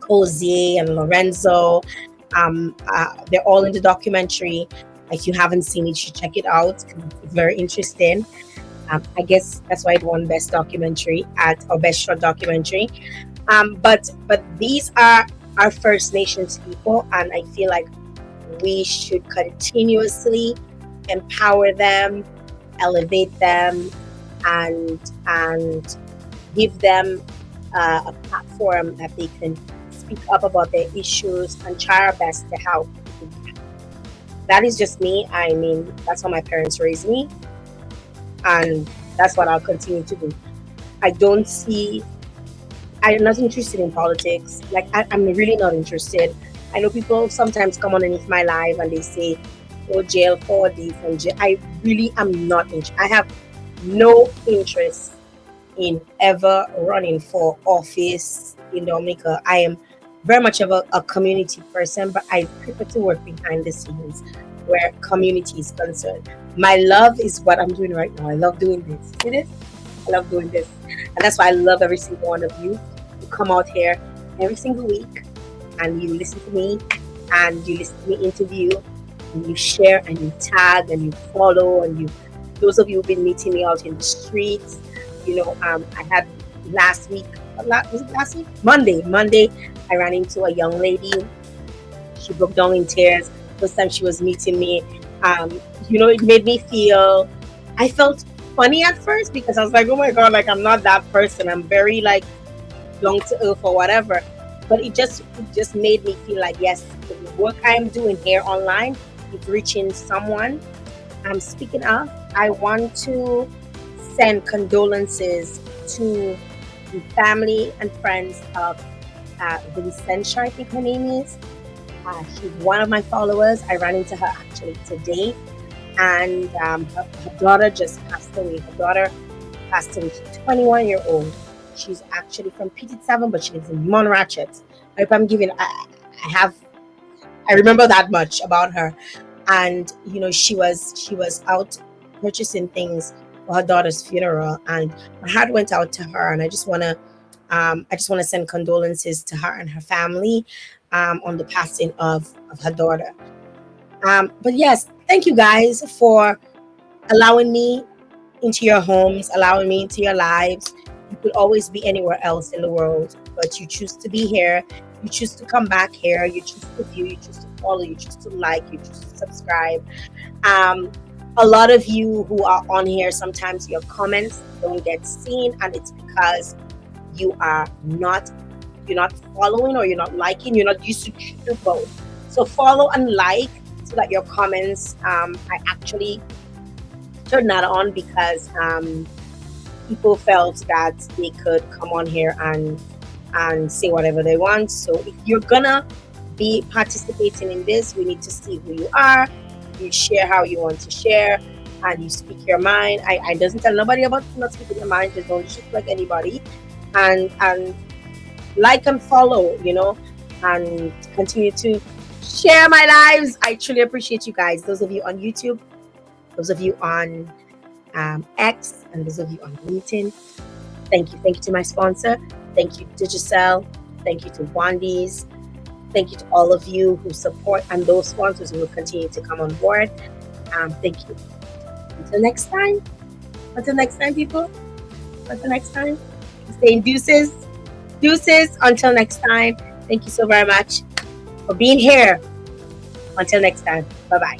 Cozy and Lorenzo, they're all in the documentary. If you haven't seen it, you should check it out. It's very interesting. I guess that's why it won Best Documentary or Best Short Documentary. But these are our First Nations people, and I feel like we should continuously empower them, elevate them, and give them a platform that they can speak up about their issues and try our best to help. That is just me. I mean, that's how my parents raised me, and that's what I'll continue to do. I don't see, I'm not interested in politics. Like, I'm really not interested. I know people sometimes come underneath my live and they say, oh, jail for this and jail. I really am not interested. I have no interest in ever running for office in Dominica. I am very much of a community person, but I prefer to work behind the scenes where community is concerned. My love is what I'm doing right now. I love doing this. See this? I love doing this. And that's why I love every single one of you who come out here every single week and you listen to me and you listen to me interview and you share and you tag and you follow and you, those of you who've been meeting me out in the streets, you know, I had last week, was it last week? Monday, I ran into a young lady. She broke down in tears. First time she was meeting me. You know, it made me feel, I felt funny at first because I was like, oh my God, like I'm not that person. I'm very like down to earth or whatever. But it just made me feel like, yes, the work I'm doing here online is reaching someone. I'm speaking of, I want to send condolences to the family and friends of Vincentia, I think her name is. She's one of my followers. I ran into her actually today. And her daughter just passed away. Her daughter passed away. She's 21-year-old. She's actually from PT7, but she lives in Monratchet. I hope I'm giving, I remember that much about her. And, you know, she was out purchasing things for her daughter's funeral. And my heart went out to her. And I just want to send condolences to her and her family on the passing of her daughter. But yes, thank you guys for allowing me into your homes, allowing me into your lives. You could always be anywhere else in the world, but you choose to be here. You choose to come back here. You choose to view. You choose to follow. You choose to like. You choose to subscribe. A lot of you who are on here, sometimes your comments don't get seen, and it's because you're not following or you're not liking. You're not used to do both. So follow and like so that your comments, I actually turned that on because people felt that they could come on here and say whatever they want. So if you're gonna be participating in this, we need to see who you are. You share how you want to share and you speak your mind. I doesn't tell nobody about not speaking your mind. Just don't shoot like anybody, and like and follow, you know, and continue to share my lives. I truly appreciate you guys. Those of you on YouTube, those of you on X, and those of you on LinkedIn. Thank you. Thank you to my sponsor. Thank you to Giselle. Thank you to Wandy's. Thank you to all of you who support and those sponsors who will continue to come on board. Thank you. Until next time. Until next time, people. Until next time. Saying deuces. Deuces. Until next time. Thank you so very much for being here. Until next time. Bye-bye.